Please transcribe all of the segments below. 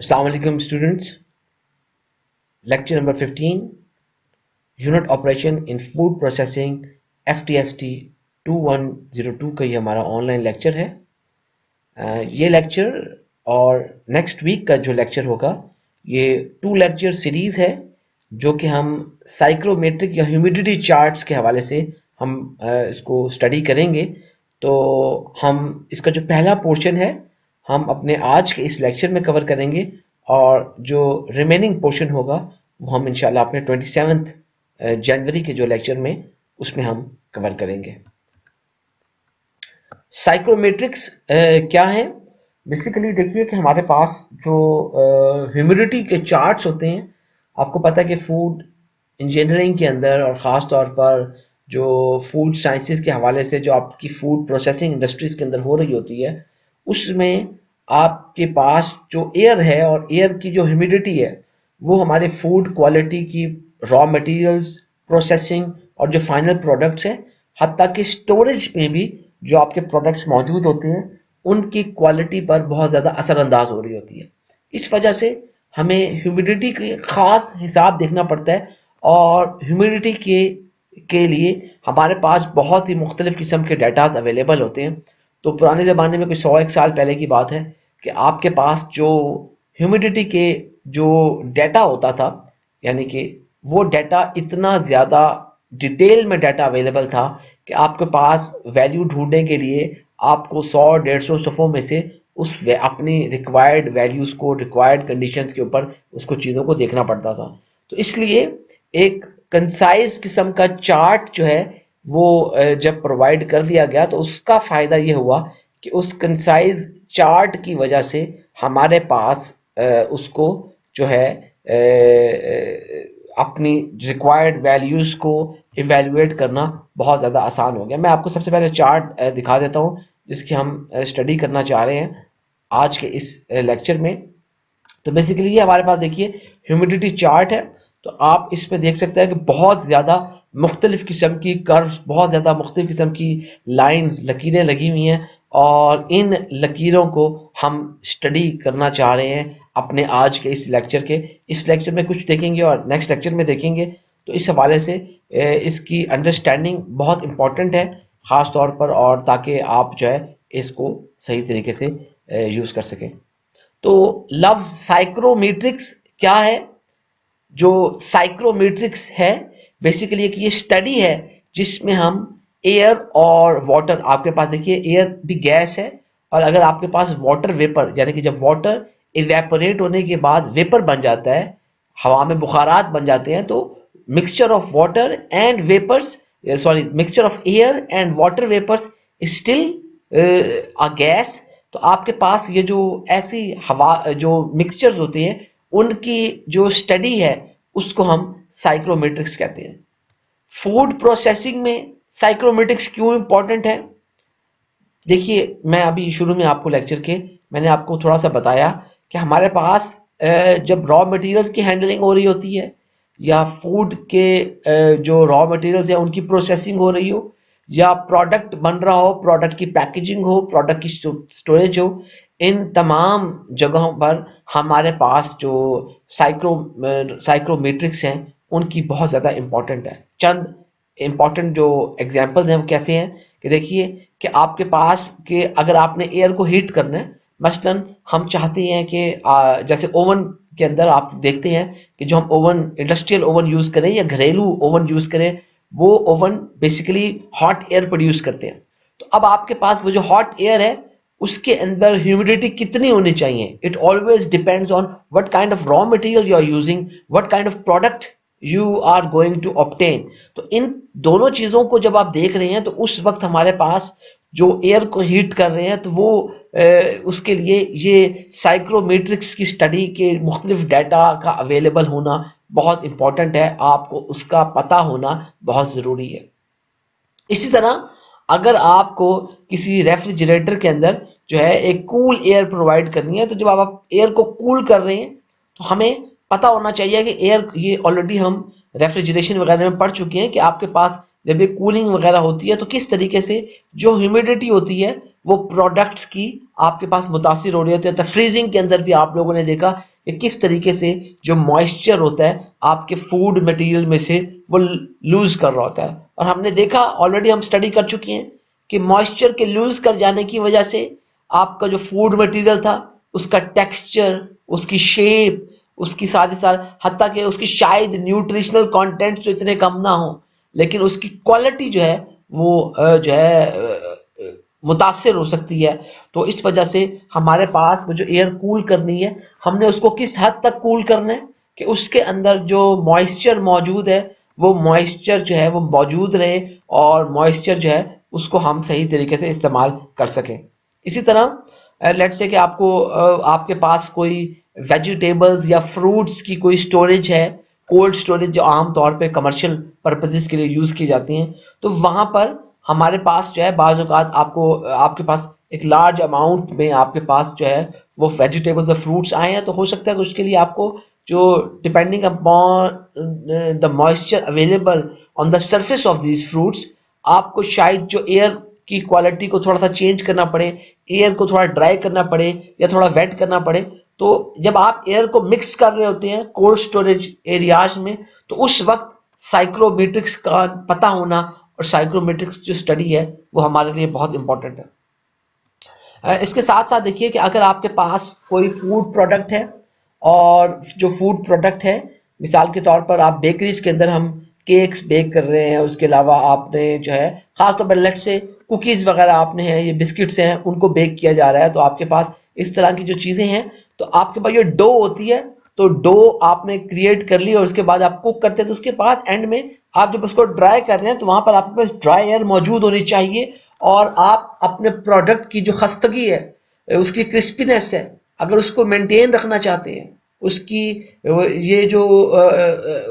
Assalamu alaikum students. Lecture number 15, Unit Operation in Food Processing FTST 2102 का ये हमारा online lecture है। ये लेक्चर और नेक्स्ट वीक का जो लेक्चर होगा ये 2 लेक्चर सीरीज है जो कि हम साइक्रोमेट्रिक या ह्यूमिडिटी चार्ट्स के हवाले से हम इसको स्टडी करेंगे। तो हम इसका जो पहला पोर्शन है हम अपने आज के इस लेक्चर में कवर करेंगे और जो रिमेनिंग पोर्शन होगा वो हम इंशाल्लाह अपने 27 जनवरी के जो लेक्चर में उसमें हम कवर करेंगे। साइक्रोमेट्रिक्स क्या है? बेसिकली देखिए कि हमारे पास जो ह्यूमिडिटी के चार्ट्स होते हैं, आपको पता है कि फूड इंजीनियरिंग के अंदर और ख़ास तौर पर जो फूड साइंसेस के हवाले से जो आपकी फूड प्रोसेसिंग इंडस्ट्रीज के अंदर हो रही होती है, उसमें आपके पास जो एयर है और एयर की जो ह्यूमिडिटी है वो हमारे फूड क्वालिटी की रॉ मटेरियल्स, प्रोसेसिंग और जो फाइनल प्रोडक्ट्स हैं, हत्ता कि स्टोरेज में भी जो आपके प्रोडक्ट्स मौजूद होते हैं उनकी क्वालिटी पर बहुत ज़्यादा असरअंदाज हो रही होती है। इस वजह से हमें ह्यूमिडिटी के ख़ास हिसाब देखना पड़ता है और ह्यूमिडिटी के लिए हमारे पास बहुत ही मुख्तलिफ़ किस्म के डाटाज अवेलेबल होते हैं। तो पुराने ज़माने में कोई 100-1 साल पहले की बात है कि आपके पास जो ह्यूमिडिटी के जो डाटा होता था, यानी कि वो डाटा इतना ज़्यादा डिटेल में डाटा अवेलेबल था कि आपके पास वैल्यू ढूंढने के लिए आपको 100-150 सफ़ों में से उस अपनी रिक्वायर्ड वैल्यूज़ को, रिक्वायर्ड कंडीशंस के ऊपर उसको चीज़ों को देखना पड़ता था। तो इसलिए एक कंसाइज किस्म का चार्ट जो है वो जब प्रोवाइड कर दिया गया तो उसका फ़ायदा ये हुआ कि उस कंसाइज चार्ट की वजह से हमारे पास उसको जो है अपनी रिक्वायर्ड वैल्यूज़ को इवेल्युएट करना बहुत ज़्यादा आसान हो गया। मैं आपको सबसे पहले चार्ट दिखा देता हूँ जिसकी हम स्टडी करना चाह रहे हैं आज के इस लेक्चर में। तो बेसिकली ये हमारे पास देखिए ह्यूमिडिटी चार्ट है। तो आप इस पे देख सकते हैं कि बहुत ज़्यादा मुख्तलिफ़ किस्म की कर्व्स, बहुत ज़्यादा मुख्तलिफ़ किस्म की लाइंस, लकीरें लगी हुई हैं और इन लकीरों को हम स्टडी करना चाह रहे हैं अपने आज के इस लेक्चर में कुछ देखेंगे और नेक्स्ट लेक्चर में देखेंगे। तो इस हवाले से इसकी अंडरस्टैंडिंग बहुत इम्पॉर्टेंट है ख़ास तौर पर, और ताकि आप जो है इसको सही तरीके से यूज़ कर सकें। तो लफ्ज़ साइक्रोमेट्रिक्स क्या है? जो साइक्रोमेट्रिक्स है बेसिकली एक ये स्टडी है जिसमें हम एयर और वाटर, आपके पास देखिए एयर भी गैस है और अगर आपके पास वाटर वेपर, यानी कि जब वाटर इवेपोरेट होने के बाद वेपर बन जाता है, हवा में बुखारात बन जाते हैं, तो mixture of water and vapours, mixture of air and water vapours still a gas. तो आपके पास ये जो ऐसी हवा जो मिक्सचर्स होते हैं उनकी जो स्टडी है उसको हम साइक्रोमेट्रिक्स कहते हैं। फूड प्रोसेसिंग में साइक्रोमेट्रिक्स क्यों इंपॉर्टेंट है? देखिए मैं अभी शुरू में आपको लेक्चर के मैंने आपको थोड़ा सा बताया कि हमारे पास जब रॉ मटेरियल्स की हैंडलिंग हो रही होती है या फूड के जो रॉ मटेरियल्स हैं उनकी प्रोसेसिंग हो रही हो या प्रोडक्ट बन रहा हो, प्रोडक्ट की पैकेजिंग हो, प्रोडक्ट की स्टोरेज हो, इन तमाम जगहों पर हमारे पास जो साइक्रोमेट्रिक्स हैं उनकी बहुत ज़्यादा इम्पोर्टेंट है। चंद इम्पॉर्टेंट जो एग्जांपल्स हैं वो कैसे हैं कि देखिए कि आपके पास कि अगर आपने एयर को हीट करना है, मसलन हम चाहते हैं कि जैसे ओवन के अंदर आप देखते हैं कि जो हम ओवन, इंडस्ट्रियल ओवन यूज़ करें या घरेलू ओवन यूज़ करें, वो oven basically hot air produce करते हैं। तो अब आपके पास वो जो हॉट एयर है उसके अंदर ह्यूमिडिटी कितनी होनी चाहिए? It always depends on what kind of raw material you are using, what kind of product you are going to obtain. तो इन दोनों चीज़ों को जब आप देख रहे हैं तो उस वक्त हमारे पास जो एयर को हीट कर रहे हैं तो वो उसके लिए ये साइक्रोमेट्रिक्स की स्टडी के मुख्तलिफ डाटा का अवेलेबल होना बहुत इंपॉर्टेंट है, आपको उसका पता होना बहुत ज़रूरी है। इसी तरह अगर आपको किसी रेफ्रिजरेटर के अंदर जो है एक कूल एयर प्रोवाइड करनी है, तो जब आप एयर को कूल कर रहे हैं तो हमें पता होना चाहिए कि एयर, ये ऑलरेडी हम रेफ्रिजरेशन वगैरह में पढ़ चुके हैं कि आपके पास जब ये कूलिंग वगैरह होती है तो किस तरीके से जो ह्यूमिडिटी होती है वो प्रोडक्ट्स की आपके पास मुतासिर हो रही होती है। तो फ्रीजिंग के अंदर भी आप लोगों ने देखा कि किस तरीके से जो मॉइस्चर होता है आपके फूड मटेरियल में से वो लूज कर रहा होता है। और हमने देखा, ऑलरेडी हम स्टडी कर चुके हैं कि मॉइस्चर के लूज कर जाने की वजह से आपका जो फूड मटेरियल था उसका टेक्सचर, उसकी शेप, उसकी सारी हत्ता कि उसकी शायद न्यूट्रिशनल कंटेंट तो इतने कम ना हो, लेकिन उसकी क्वालिटी जो है वो जो है मुतासिर हो सकती है। तो इस वजह से हमारे पास वो जो एयर कूल करनी है, हमने उसको किस हद तक कूल करना है कि उसके अंदर जो मॉइस्चर मौजूद है वो मॉइस्चर जो है वो मौजूद रहे और मॉइस्चर जो है उसको हम सही तरीके से इस्तेमाल कर सकें। इसी तरह लेट्स से कि आपके पास कोई वेजिटेबल्स या फ्रूट्स की कोई स्टोरेज है, कोल्ड स्टोरेज जो आमतौर पे कमर्शियल पर्पसेस के लिए यूज की जाती हैं, तो वहां पर हमारे पास जो है बाज़ औक़ात आपको आपके पास एक लार्ज अमाउंट में आपके पास जो है वो वेजिटेबल्स और फ्रूट्स आए हैं, तो हो सकता है कि उसके लिए आपको जो depending upon the moisture available on the surface of these fruits, आपको शायद जो एयर की क्वालिटी को थोड़ा सा चेंज करना पड़े, एयर को थोड़ा ड्राई करना पड़े या थोड़ा वेट करना पड़े। तो जब आप एयर को मिक्स कर रहे होते हैं कोल्ड स्टोरेज एरियाज में, तो उस वक्त साइक्रोमेट्रिक्स का पता होना और साइक्रोमेट्रिक्स जो स्टडी है वो हमारे लिए बहुत इंपॉर्टेंट है। इसके साथ साथ देखिए कि अगर आपके पास कोई फूड प्रोडक्ट है और जो फूड प्रोडक्ट है, मिसाल के तौर पर आप बेकरीज के अंदर हम केक्स बेक कर रहे हैं, उसके अलावा आपने जो है खासतौर पर लेट से कुकीज वगैरह आपने हैं, ये बिस्किट्स हैं, उनको बेक किया जा रहा है, तो आपके पास इस तरह की जो चीजें हैं, तो आपके पास ये डो होती है, तो डो आपने क्रिएट कर ली और उसके बाद आप कुक करते हैं, तो उसके बाद एंड में आप जब उसको ड्राई कर रहे हैं तो वहां पर आपके पास ड्राई एयर मौजूद होनी चाहिए और आप अपने प्रोडक्ट की जो खस्तगी है, उसकी क्रिस्पीनेस है, अगर उसको मेंटेन रखना चाहते हैं, उसकी ये जो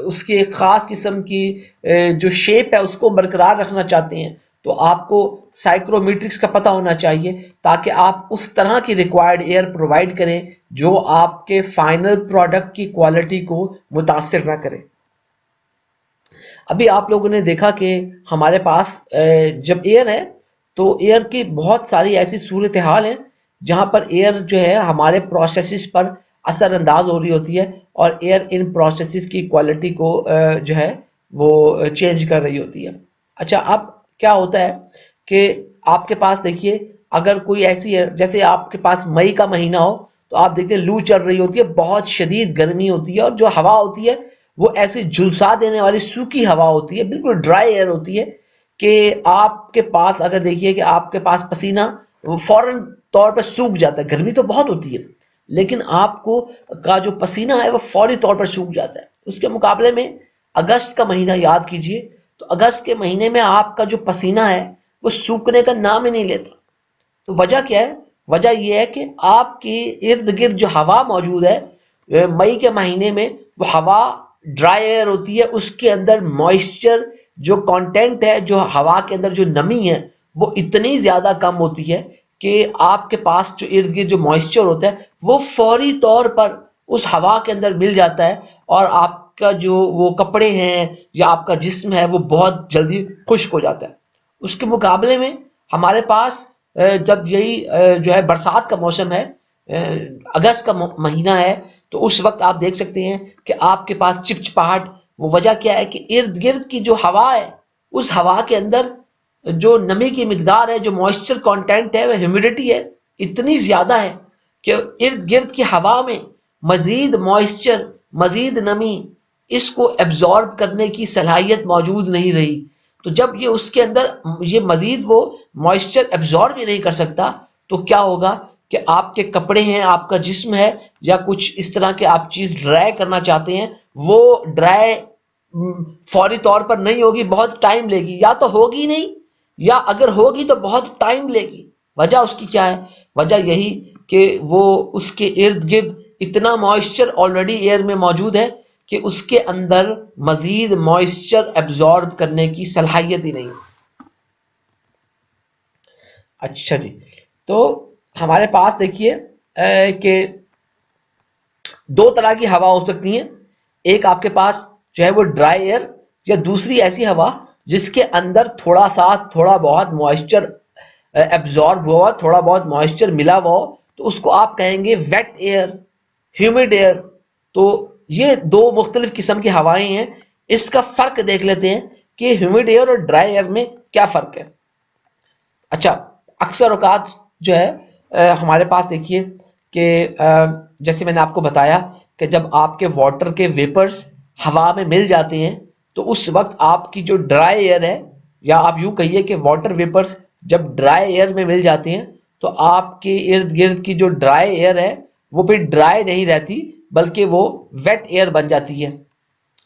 उसकी एक खास किस्म की जो शेप है उसको बरकरार रखना चाहते हैं, तो आपको साइक्रोमेट्रिक्स का पता होना चाहिए ताकि आप उस तरह की रिक्वायर्ड एयर प्रोवाइड करें जो आपके फाइनल प्रोडक्ट की क्वालिटी को मुतासिर ना करे। अभी आप लोगों ने देखा कि हमारे पास जब एयर है तो एयर की बहुत सारी ऐसी सूरत हाल है जहां पर एयर जो है हमारे प्रोसेसेस पर असरअंदाज हो रही होती है और एयर इन प्रोसेसेस की क्वालिटी को जो है वो चेंज कर रही होती है। अच्छा, अब क्या होता है कि आपके पास देखिए अगर कोई ऐसी है, जैसे आपके पास मई का महीना हो तो आप देखते हैं लू चल रही होती है, बहुत शदीद गर्मी होती है और जो हवा होती है वो ऐसी झुलसा देने वाली सूखी हवा होती है, बिल्कुल ड्राई एयर होती है कि आपके पास अगर देखिए कि आपके पास पसीना फौरन तौर पर सूख जाता है। गर्मी तो बहुत होती है लेकिन आपको का जो पसीना है वो फौरी तौर पर सूख जाता है। उसके मुकाबले में अगस्त का महीना याद कीजिए, तो अगस्त के महीने में आपका जो पसीना है वो सूखने का नाम ही नहीं लेता। तो वजह क्या है? वजह यह है कि आपके इर्द गिर्द जो हवा मौजूद है मई के महीने में, वो हवा ड्राई एयर होती है, उसके अंदर मॉइस्चर जो कंटेंट है, जो हवा के अंदर जो नमी है वो इतनी ज्यादा कम होती है कि आपके पास जो इर्द गिर्द जो मॉइस्चर होता है वो फौरी तौर पर उस हवा के अंदर मिल जाता है और आपका जो वो कपड़े हैं या आपका जिस्म है वो बहुत जल्दी खुश्क हो जाता है। उसके मुकाबले में हमारे पास जब यही जो है बरसात का मौसम है, अगस्त का महीना है, तो उस वक्त आप देख सकते हैं कि आपके पास चिपचिपाहट, वो वजह क्या है कि इर्द गिर्द की जो हवा है उस हवा के अंदर जो नमी की मिकदार है, जो मॉइस्चर कंटेंट है, वह ह्यूमिडिटी है, इतनी ज्यादा है कि इर्द गिर्द की हवा में मजीद मॉइस्चर, मजीद नमी, इसको एब्जॉर्ब करने की सलाहियत मौजूद नहीं रही। तो जब ये उसके अंदर ये मजीद वो मॉइस्चर एब्जॉर्ब ही नहीं कर सकता, तो क्या होगा कि आपके कपड़े हैं, आपका जिस्म है या कुछ इस तरह के आप चीज ड्राई करना चाहते हैं, वो ड्राई फौरी तौर पर नहीं होगी, बहुत टाइम लेगी, या तो होगी नहीं या अगर होगी तो बहुत टाइम लेगी। वजह उसकी क्या है? वजह यही कि वो उसके इर्द गिर्द इतना मॉइस्चर ऑलरेडी एयर में मौजूद है कि उसके अंदर मजीद मॉइस्चर एब्जॉर्ब करने की सलाहियत ही नहीं। अच्छा जी, तो हमारे पास देखिए कि दो तरह की हवा हो सकती है। एक आपके पास जो है वो ड्राई एयर, या दूसरी ऐसी हवा जिसके अंदर थोड़ा बहुत मॉइस्चर एब्जॉर्ब हुआ, थोड़ा बहुत मॉइस्चर मिला हुआ हो, तो उसको आप कहेंगे वेट एयर, ह्यूमिड एयर। तो ये दो मुख्तलिफ किस्म की हवाएं हैं। इसका फर्क देख लेते हैं कि ह्यूमिड एयर और ड्राई एयर में क्या फर्क है। अच्छा, अक्सर औकात जो है हमारे पास देखिए कि जैसे मैंने आपको बताया कि जब आपके वाटर के वेपर्स हवा में मिल जाते हैं तो उस वक्त आपकी जो ड्राई एयर है, या आप यूं कहिए कि वाटर वेपर्स जब ड्राई एयर में मिल जाते हैं तो आपके इर्द गिर्द की जो ड्राई एयर है वो फिर ड्राई नहीं रहती, बल्कि वो वेट एयर बन जाती है।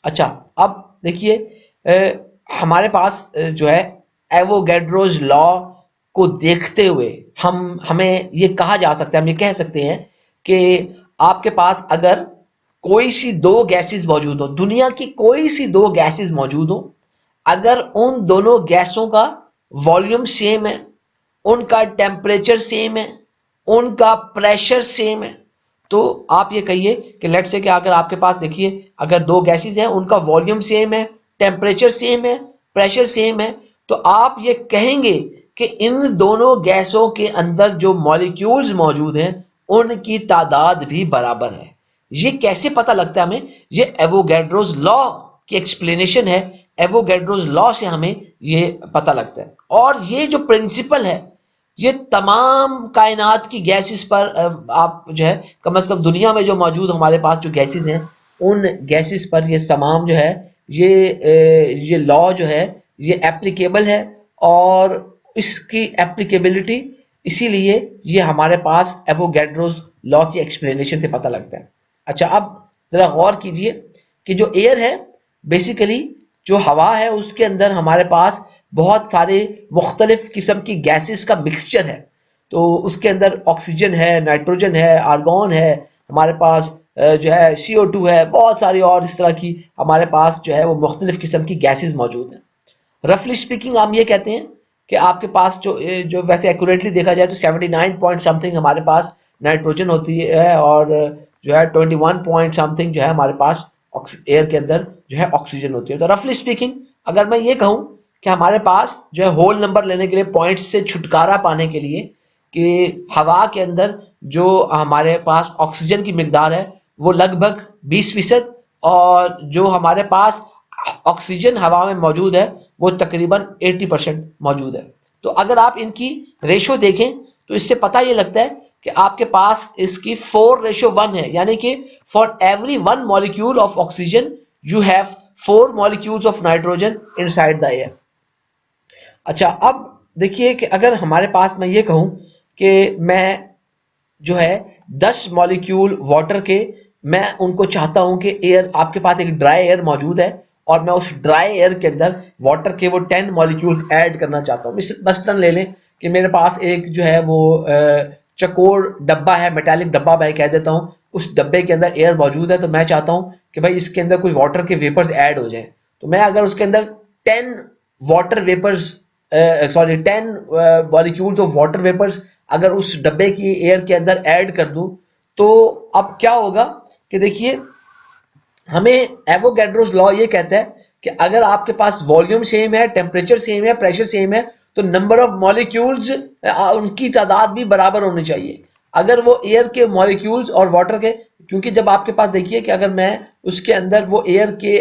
अच्छा, अब देखिए हमारे पास जो है एवोगैड्रोज लॉ को देखते हुए हमें ये कहा जा सकता है, हम ये कह सकते हैं कि आपके पास अगर कोई सी दो गैसेस मौजूद हो, दुनिया की कोई सी दो गैसेस मौजूद हो, अगर उन दोनों गैसों का वॉल्यूम सेम है, उनका टेम्परेचर सेम है, उनका प्रेशर सेम है, तो आप ये कहिए कि लेट्स से कि अगर आपके पास देखिए अगर दो गैसेस हैं, उनका वॉल्यूम सेम है, टेम्परेचर सेम है, प्रेशर सेम है, तो आप ये कहेंगे कि इन दोनों गैसों के अंदर जो मॉलिक्यूल्स मौजूद हैं उनकी तादाद भी बराबर है। ये कैसे पता लगता है हमें? ये एवोगैड्रोस लॉ की एक्सप्लेनेशन है। एवोगैड्रोस लॉ से हमें ये पता लगता है। और ये जो प्रिंसिपल है ये तमाम कायनात की गैसेस पर आप जो है कम से कम दुनिया में जो मौजूद हमारे पास जो गैसेस हैं उन गैसेस पर ये तमाम जो है ये लॉ जो है ये एप्लीकेबल है। और इसकी एप्लीकेबिलिटी इसीलिए ये हमारे पास एवोगैड्रोस लॉ की एक्सप्लेनेशन से पता लगता है। अच्छा, अब जरा गौर कीजिए कि जो एयर है बेसिकली जो हवा है उसके अंदर हमारे पास बहुत सारे मुख्तलिफ किस्म की गैसेस का मिक्सचर है। तो उसके अंदर ऑक्सीजन है, नाइट्रोजन है, आर्गॉन है, हमारे पास जो है CO2 है, बहुत सारी और इस तरह की हमारे पास जो है वो मुख्तलिफ किस्म की गैसेस मौजूद हैं। रफली स्पीकिंग हम ये कहते हैं कि आपके पास जो वैसे एक्यूरेटली देखा जाए तो 79 पॉइंट समथिंग हमारे पास नाइट्रोजन होती है और जो है 21 पॉइंट समथिंग जो है हमारे पास एयर के अंदर जो है ऑक्सीजन होती है। तो रफली स्पीकिंग अगर मैं ये कहूं कि हमारे पास जो है होल नंबर लेने के लिए, पॉइंट्स से छुटकारा पाने के लिए, कि हवा के अंदर जो हमारे पास ऑक्सीजन की मिकदार है वो लगभग 20% और जो हमारे पास ऑक्सीजन हवा में मौजूद है वो तकरीबन 80% मौजूद है। तो अगर आप इनकी रेशो देखें तो इससे पता ये लगता है कि आपके पास इसकी 4:1 है, यानी कि for every 1 molecule of oxygen you have 4 molecules of nitrogen inside the air. अच्छा, अब देखिए कि अगर हमारे पास मैं ये कहूं कि मैं जो है 10 मॉलिक्यूल वाटर के, मैं उनको चाहता हूं कि एयर, आपके पास एक ड्राई एयर मौजूद है और मैं उस ड्राई एयर के अंदर वाटर के वो 10 मॉलिक्यूल्स ऐड करना चाहता हूं। मसलन ले लें कि मेरे पास एक जो है वो चकोर डब्बा है, मेटालिक डब्बा मैं कह देता हूं, उस डब्बे के अंदर एयर मौजूद है। तो मैं चाहता हूं कि भाई इसके अंदर कोई वाटर के वेपर्स ऐड हो जाए। तो मैं अगर उसके अंदर 10 water vapours, sorry 10 molecules of water vapours अगर उस डब्बे की एयर के अंदर ऐड कर दूं, तो अब क्या होगा कि देखिए हमें एवोगैड्रोस लॉ ये कहता है कि अगर आपके पास वॉल्यूम सेम है, टेम्परेचर सेम है, प्रेशर सेम है, तो नंबर ऑफ मॉलिक्यूल्स उनकी तादाद भी बराबर होनी चाहिए। अगर वो एयर के मॉलिक्यूल्स और वाटर के, क्योंकि जब आपके पास देखिए कि अगर मैं उसके अंदर वो एयर के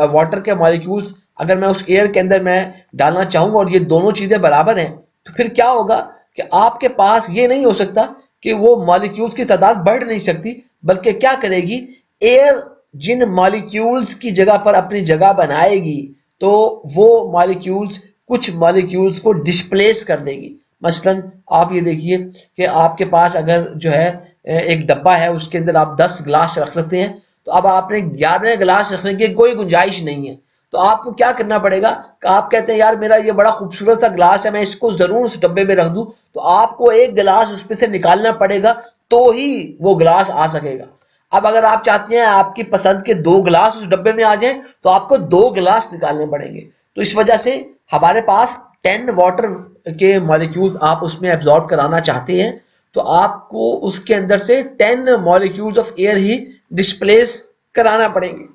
वाटर के मॉलिक्यूल्स अगर मैं उस एयर के अंदर मैं डालना चाहूंगा और ये दोनों चीजें बराबर हैं, तो फिर क्या होगा कि आपके पास ये नहीं हो सकता कि वो मॉलिक्यूल्स की तादाद बढ़ नहीं सकती, बल्कि क्या करेगी, एयर जिन मॉलिक्यूल्स की जगह पर अपनी जगह बनाएगी तो वो मॉलिक्यूल्स कुछ मॉलिक्यूल्स को डिस्प्लेस कर देगी। मसलन आप ये देखिए कि आपके पास अगर जो है एक डब्बा है, उसके अंदर आप 10 गिलास रख सकते हैं, तो अब आपने 11 गिलास रखने की कोई गुंजाइश नहीं है। तो आपको क्या करना पड़ेगा कि आप कहते हैं यार मेरा ये बड़ा खूबसूरत सा गिलास है, मैं इसको जरूर उस डब्बे में रख दूं, तो आपको एक गिलास उसमें से निकालना पड़ेगा तो ही वो गिलास आ सकेगा। अब अगर आप चाहते हैं आपकी पसंद के 2 गिलास उस डब्बे में आ जाएं, तो आपको 2 गिलास निकालने पड़ेंगे। तो इस वजह से हमारे पास 10 वाटर के मॉलिक्यूल्स आप उसमें एब्जॉर्ब कराना चाहते हैं, तो आपको उसके अंदर से 10 molecules of air he displace कराना पड़ेंगे।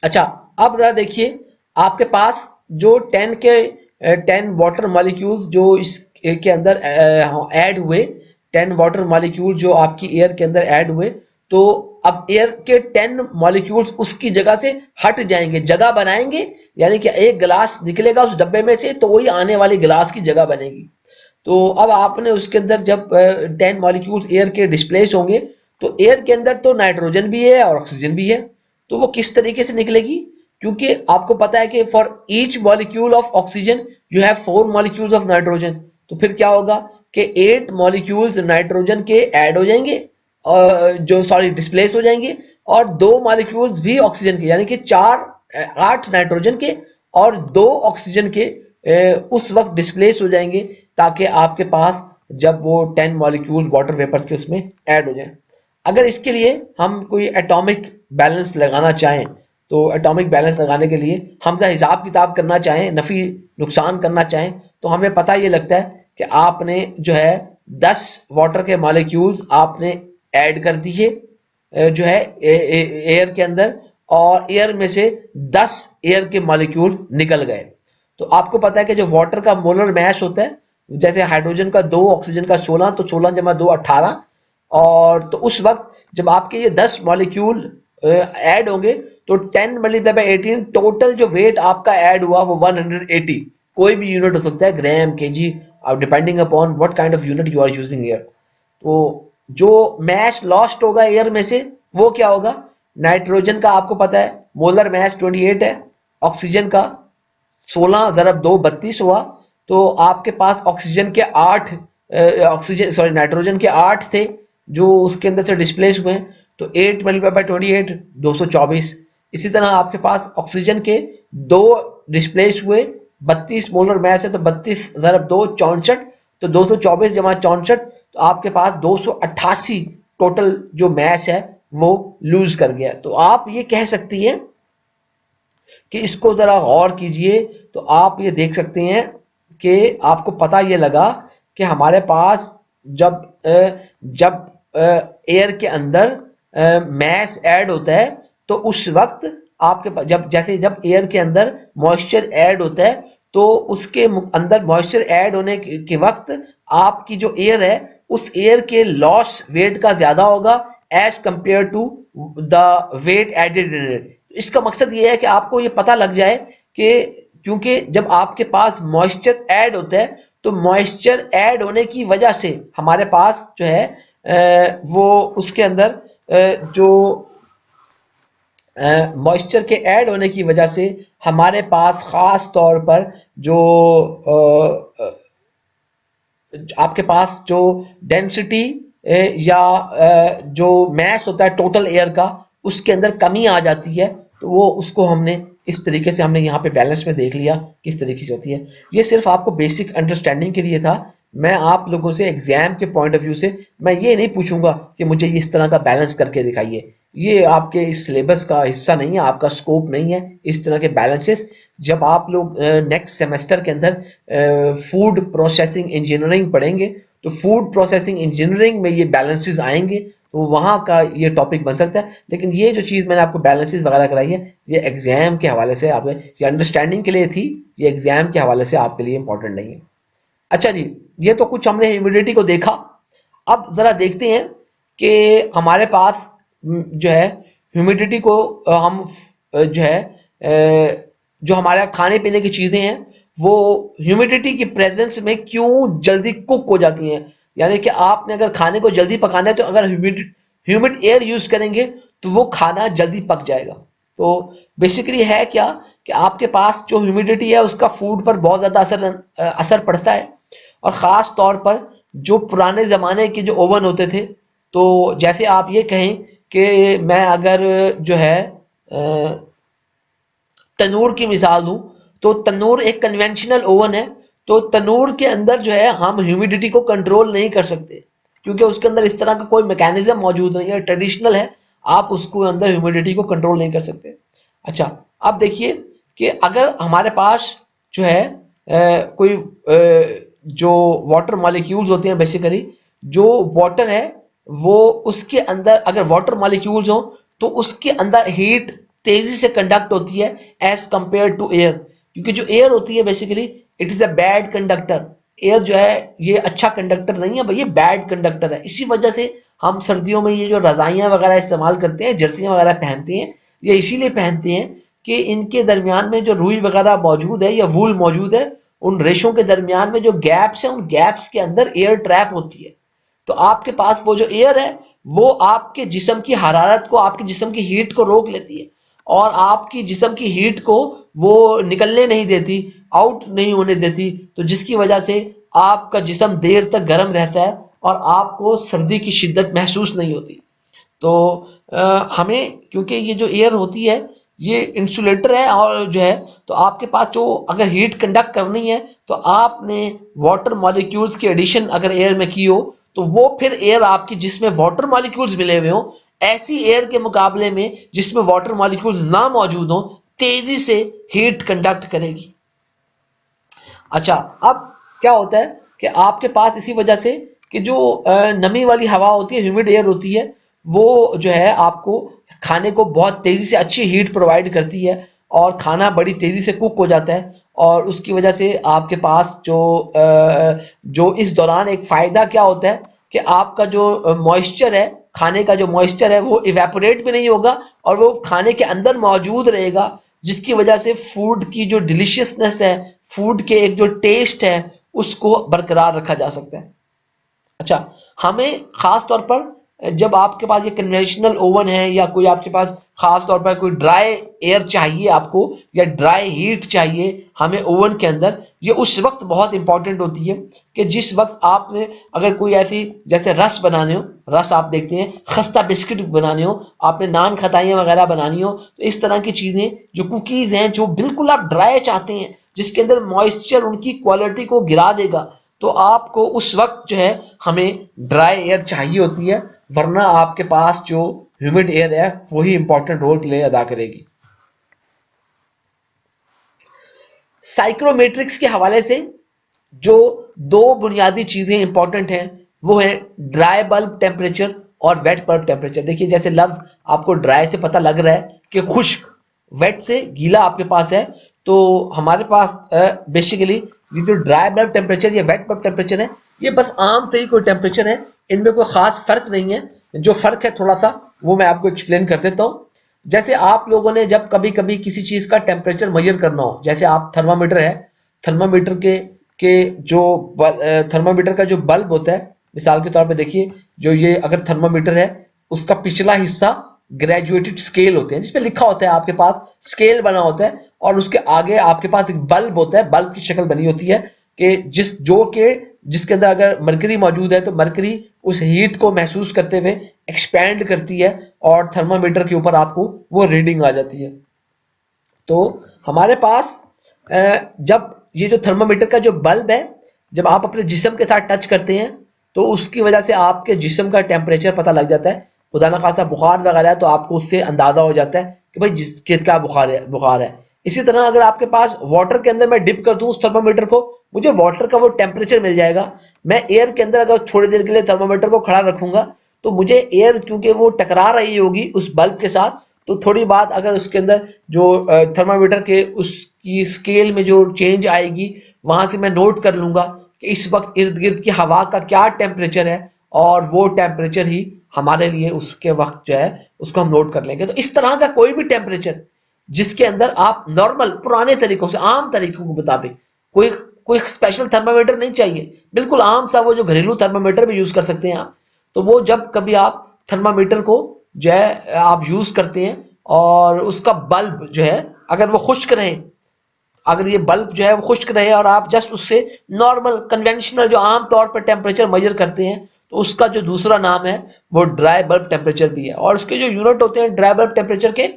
अच्छा, अब जरा देखिए आपके पास जो 10 वाटर मॉलिक्यूल्स जो इसके अंदर ऐड हुए, 10 वाटर मॉलिक्यूल जो आपकी एयर के अंदर ऐड हुए, तो अब एयर के 10 मॉलिक्यूल्स उसकी जगह से हट जाएंगे, जगह बनाएंगे, यानी कि एक गिलास निकलेगा उस डब्बे में से तो वही आने वाली गिलास की जगह बनेगी। तो अब आपने उसके अंदर जब 10 मॉलिक्यूल्स एयर के डिस्प्लेस होंगे, तो एयर के अंदर तो नाइट्रोजन भी है और ऑक्सीजन भी है, तो वो किस तरीके से निकलेगी? क्योंकि आपको पता है कि for each molecule of oxygen you have 4 molecules of nitrogen, तो फिर क्या होगा कि 8 मॉलिक्यूल्स नाइट्रोजन के ऐड हो जाएंगे, और जो सॉरी डिस्प्लेस हो जाएंगे, और 2 मॉलिक्यूल्स भी ऑक्सीजन के, यानी कि 8 नाइट्रोजन के और 2 ऑक्सीजन के उस वक्त डिस्प्लेस हो जाएंगे, ताकि आपके पास जब वो 10 मॉलिक्यूल वाटर वेपर्स के उसमें ऐड हो जाए। अगर इसके लिए हम कोई एटॉमिक बैलेंस लगाना चाहें, तो एटॉमिक बैलेंस लगाने के लिए हम जरा हिसाब किताब करना चाहें, नफी नुकसान करना चाहें, तो हमें पता ये लगता है कि आपने जो है 10 वाटर के मॉलिक्यूल्स आपने ऐड कर दिए जो है एयर के अंदर, और एयर में से 10 एयर के मॉलिक्यूल निकल गए। तो आपको पता है कि जो वाटर का मोलर मैस होता है, जैसे हाइड्रोजन का 2, ऑक्सीजन का 16, तो 16 जमा 2 18, और तो उस वक्त जब आपके ये 10 मॉलिक्यूल ऐड होंगे, तो 10 मल्टीप्लाई बाई 18, टोटल जो वेट आपका ऐड हुआ वो 180, कोई भी यूनिट हो सकता है, gram, KG, depending upon what kind of unit you are using here. तो जो मैस लॉस्ट होगा एयर में से वो क्या होगा? नाइट्रोजन का आपको पता है मोलर मैस 28 है, ऑक्सीजन का 16 ज़रब 2 32 हुआ, तो आपके पास ऑक्सीजन के 8 ऑक्सीजन सॉरी नाइट्रोजन के 8 थे जो उसके अंदर से डिस्प्लेस हुए, तो 8 मल्टीप्लाई बाई 28 224। इसी तरह आपके पास ऑक्सीजन के 2 डिस्प्लेस हुए, 32 मोलर मैस है, तो 32 ज़रब 2 64, तो 224 जमा 64, तो आपके पास 288 टोटल जो मैस है वो लूज कर गया। तो आप ये कह सकती हैं कि इसको जरा गौर कीजिए, तो आप ये देख सकते हैं कि आपको पता ये लगा कि हमारे पास जब जब एयर के अंदर मैस ऐड होता है, तो उस वक्त आपके पास जब एयर के अंदर मॉइस्चर ऐड होता है, तो उसके अंदर मॉइस्चर ऐड होने के वक्त आपकी जो एयर है उस एयर के लॉस वेट का ज्यादा होगा as compare to the weight added in it. इसका मकसद ये है कि आपको ये पता लग जाए कि क्योंकि जब आपके पास मॉइस्चर ऐड होता है, तो मॉइस्चर ऐड होने की वजह से हमारे पास जो है वो उसके अंदर जो मॉइस्चर के ऐड होने की वजह से हमारे पास खास तौर पर जो आपके पास जो डेंसिटी या जो मैस होता है टोटल एयर का, उसके अंदर कमी आ जाती है। तो वो उसको हमने इस तरीके से हमने यहाँ पे बैलेंस में देख लिया किस तरीके से होती है। ये सिर्फ आपको बेसिक अंडरस्टैंडिंग के लिए था। मैं आप लोगों से एग्जाम के पॉइंट ऑफ व्यू से मैं ये नहीं पूछूंगा कि मुझे इस तरह का बैलेंस करके दिखाइए, ये आपके इस सिलेबस का हिस्सा नहीं है, आपका स्कोप नहीं है इस तरह के बैलेंसेस। जब आप लोग नेक्स्ट सेमेस्टर के अंदर फूड प्रोसेसिंग इंजीनियरिंग पढ़ेंगे, तो फूड प्रोसेसिंग इंजीनियरिंग में ये बैलेंसेस आएंगे, तो वहां का ये टॉपिक बन सकता है। लेकिन ये जो चीज़ मैंने आपको बैलेंसेस वगैरह कराई है, ये एग्जाम के हवाले से आपके ये अंडरस्टैंडिंग के लिए थी, ये एग्जाम के हवाले से आपके लिए इंपॉर्टेंट नहीं है। अच्छा जी, ये तो कुछ हमने ह्यूमिडिटी को देखा। अब जरा देखते हैं कि हमारे पास जो है ह्यूमिडिटी को हम जो है जो हमारे खाने पीने की चीजें हैं वो ह्यूमिडिटी की प्रेजेंस में क्यों जल्दी कुक हो जाती हैं। यानी कि आपने अगर खाने को जल्दी पकाना है, तो अगर ह्यूमिड एयर यूज करेंगे तो वो खाना जल्दी पक जाएगा। तो बेसिकली है क्या कि आपके पास जो ह्यूमिडिटी है उसका फूड पर बहुत ज्यादा असर पड़ता है। और ख़ास तौर पर जो पुराने ज़माने के जो ओवन होते थे, तो जैसे आप ये कहें कि मैं अगर जो है तनूर की मिसाल दूं, तो तनूर एक कन्वेंशनल ओवन है। तो तनूर के अंदर जो है हम ह्यूमिडिटी को कंट्रोल नहीं कर सकते, क्योंकि उसके अंदर इस तरह का कोई मैकेनिज्म मौजूद नहीं है, ट्रेडिशनल है, आप उसको अंदर ह्यूमिडिटी को कंट्रोल नहीं कर सकते। अच्छा, अब देखिए कि अगर हमारे पास जो है कोई जो वाटर मॉलिक्यूल्स होते हैं, बेसिकली जो वाटर है वो उसके अंदर अगर वाटर मॉलिक्यूल्स हो, तो उसके अंदर हीट तेजी से कंडक्ट होती है एज कंपेयर टू एयर। क्योंकि जो एयर होती है basically it is a bad conductor. Air जो है ये अच्छा कंडक्टर नहीं है भाई, ये बैड कंडक्टर है। इसी वजह से हम सर्दियों में ये जो रजाइयां वगैरह इस्तेमाल करते हैं, जर्सियां वगैरह पहनते हैं, ये इसीलिए पहनते हैं कि इनके दरमियान में जो रुई वगैरह मौजूद है या वूल मौजूद है, उन रेशों के दरमियान में जो गैप्स है, उन गैप्स के अंदर एयर ट्रैप होती है। तो आपके पास वो जो एयर है वो आपके जिस्म की हरारत को, आपके जिस्म की हीट को रोक लेती है और आपकी जिस्म की हीट को वो निकलने नहीं देती, आउट नहीं होने देती, तो जिसकी वजह से आपका जिस्म देर तक गर्म रहता है और आपको सर्दी की शिद्दत महसूस नहीं होती। तो हमें, क्योंकि ये जो एयर होती है ये इंसुलेटर है और जो है, तो आपके पास जो अगर हीट कंडक्ट करनी है तो आपने वाटर मॉलिक्यूल्स की एडिशन अगर एयर में की हो तो वो फिर एयर आपकी जिसमें वाटर मॉलिक्यूल्स मिले हुए हो, ऐसी एयर के मुकाबले में जिसमें वाटर मॉलिक्यूल्स ना मौजूद हो, तेजी से हीट कंडक्ट करेगी। अच्छा, अब क्या होता है कि आपके पास इसी वजह से कि जो नमी वाली हवा होती है, ह्यूमिड एयर होती है, वो जो है आपको खाने को बहुत तेजी से अच्छी हीट प्रोवाइड करती है और खाना बड़ी तेजी से कुक हो जाता है। और उसकी वजह से आपके पास जो इस दौरान एक फायदा क्या होता है कि आपका जो मॉइस्चर है, खाने का जो मॉइस्चर है वो इवेपोरेट भी नहीं होगा और वो खाने के अंदर मौजूद रहेगा, जिसकी वजह से फूड की जो डिलीशियसनेस है, फूड के एक जो टेस्ट है, उसको बरकरार रखा जा सकता है। अच्छा, हमें खास तौर पर जब आपके पास ये कन्वेंशनल ओवन है या कोई आपके पास खास तौर पर कोई ड्राई एयर चाहिए आपको या ड्राई हीट चाहिए हमें ओवन के अंदर, ये उस वक्त बहुत इंपॉर्टेंट होती है कि जिस वक्त आपने अगर कोई ऐसी जैसे रस बनाने हो, रस आप देखते हैं, खस्ता बिस्किट बनाने हो, आपने नान खताइयाँ वगैरह बनानी हो, तो इस तरह की चीज़ें जो कुकीज़ हैं जो बिल्कुल आप ड्राई चाहते हैं, जिसके अंदर मॉइस्चर उनकी क्वालिटी को गिरा देगा, तो आपको उस वक्त जो है हमें ड्राई एयर चाहिए होती है, वरना आपके पास जो ह्यूमिड एयर है वही इंपॉर्टेंट रोल प्ले अदा करेगी। साइक्रोमेट्रिक्स के हवाले से जो दो बुनियादी चीजें इंपॉर्टेंट हैं वो है ड्राई बल्ब टेम्परेचर और वेट बल्ब टेम्परेचर। देखिए, जैसे लफ्ज आपको ड्राई से पता लग रहा है कि खुश्क, वेट से गीला आपके पास है, तो हमारे पास बेसिकली ये जो ड्राई बल्ब टेम्परेचर या वेट बल्ब टेम्परेचर है, ये बस आम से ही कोई टेम्परेचर है, इनमें कोई खास फर्क नहीं है। जो फर्क है थोड़ा सा वो मैं आपको एक्सप्लेन कर देता हूँ। जैसे आप लोगों ने जब कभी कभी किसी चीज का टेम्परेचर मेजर करना हो, जैसे आप थर्मामीटर है, थर्मामीटर के जो थर्मामीटर का जो बल्ब होता है, मिसाल के तौर पे देखिए, जो ये अगर थर्मामीटर है उसका पिछला हिस्सा ग्रेजुएटेड स्केल होते हैं जिसपे लिखा होता है, आपके पास स्केल बना होता है और उसके आगे आपके पास एक बल्ब होता है, बल्ब की शक्ल बनी होती है कि जिसके अंदर अगर मरकरी मौजूद है तो मरकरी उस हीट को महसूस करते हुए एक्सपैंड करती है और थर्मामीटर के ऊपर आपको वो रीडिंग आ जाती है। तो हमारे पास जब ये जो थर्मामीटर का जो बल्ब है, जब आप अपने जिस्म के साथ टच करते हैं तो उसकी वजह से आपके जिस्म का टेम्परेचर पता लग जाता है। खुदा ना खासा बुखार वगैरह है तो आपको उससे अंदाजा हो जाता है कि भाई किसका बुखार है। इसी तरह अगर आपके पास वाटर के अंदर मैं डिप कर दूं उस थर्मामीटर को, मुझे वाटर का वो टेम्परेचर मिल जाएगा। मैं एयर के अंदर अगर थोड़ी देर के लिए थर्मामीटर को खड़ा रखूंगा तो मुझे एयर, क्योंकि वो टकरा रही होगी उस बल्ब के साथ, तो थोड़ी बात अगर उसके अंदर जो थर्मामीटर के उसकी स्केल में जो चेंज आएगी वहां से मैं नोट कर लूंगा कि इस वक्त इर्द गिर्द की हवा का क्या टेम्परेचर है, और वो टेम्परेचर ही हमारे लिए उसके वक्त जो है उसको हम नोट कर लेंगे। तो इस तरह का कोई भी टेम्परेचर जिसके अंदर आप नॉर्मल पुराने तरीकों से, आम तरीकों के मुताबिक, कोई कोई स्पेशल थर्मामीटर नहीं चाहिए, बिल्कुल आम सा वो जो घरेलू थर्मामीटर भी यूज कर सकते हैं आप। तो वो जब कभी आप थर्मामीटर को जो है आप यूज करते हैं और उसका बल्ब जो है अगर वो खुश्क रहे, अगर ये बल्ब जो है वो खुश्क रहे और आप जस्ट उससे नॉर्मल कन्वेंशनल जो आम तौर पर टेम्परेचर मेजर करते हैं, तो उसका जो दूसरा नाम है वो ड्राई बल्ब टेम्परेचर भी है। और उसके जो यूनिट होते हैं ड्राई बल्ब टेम्परेचर के,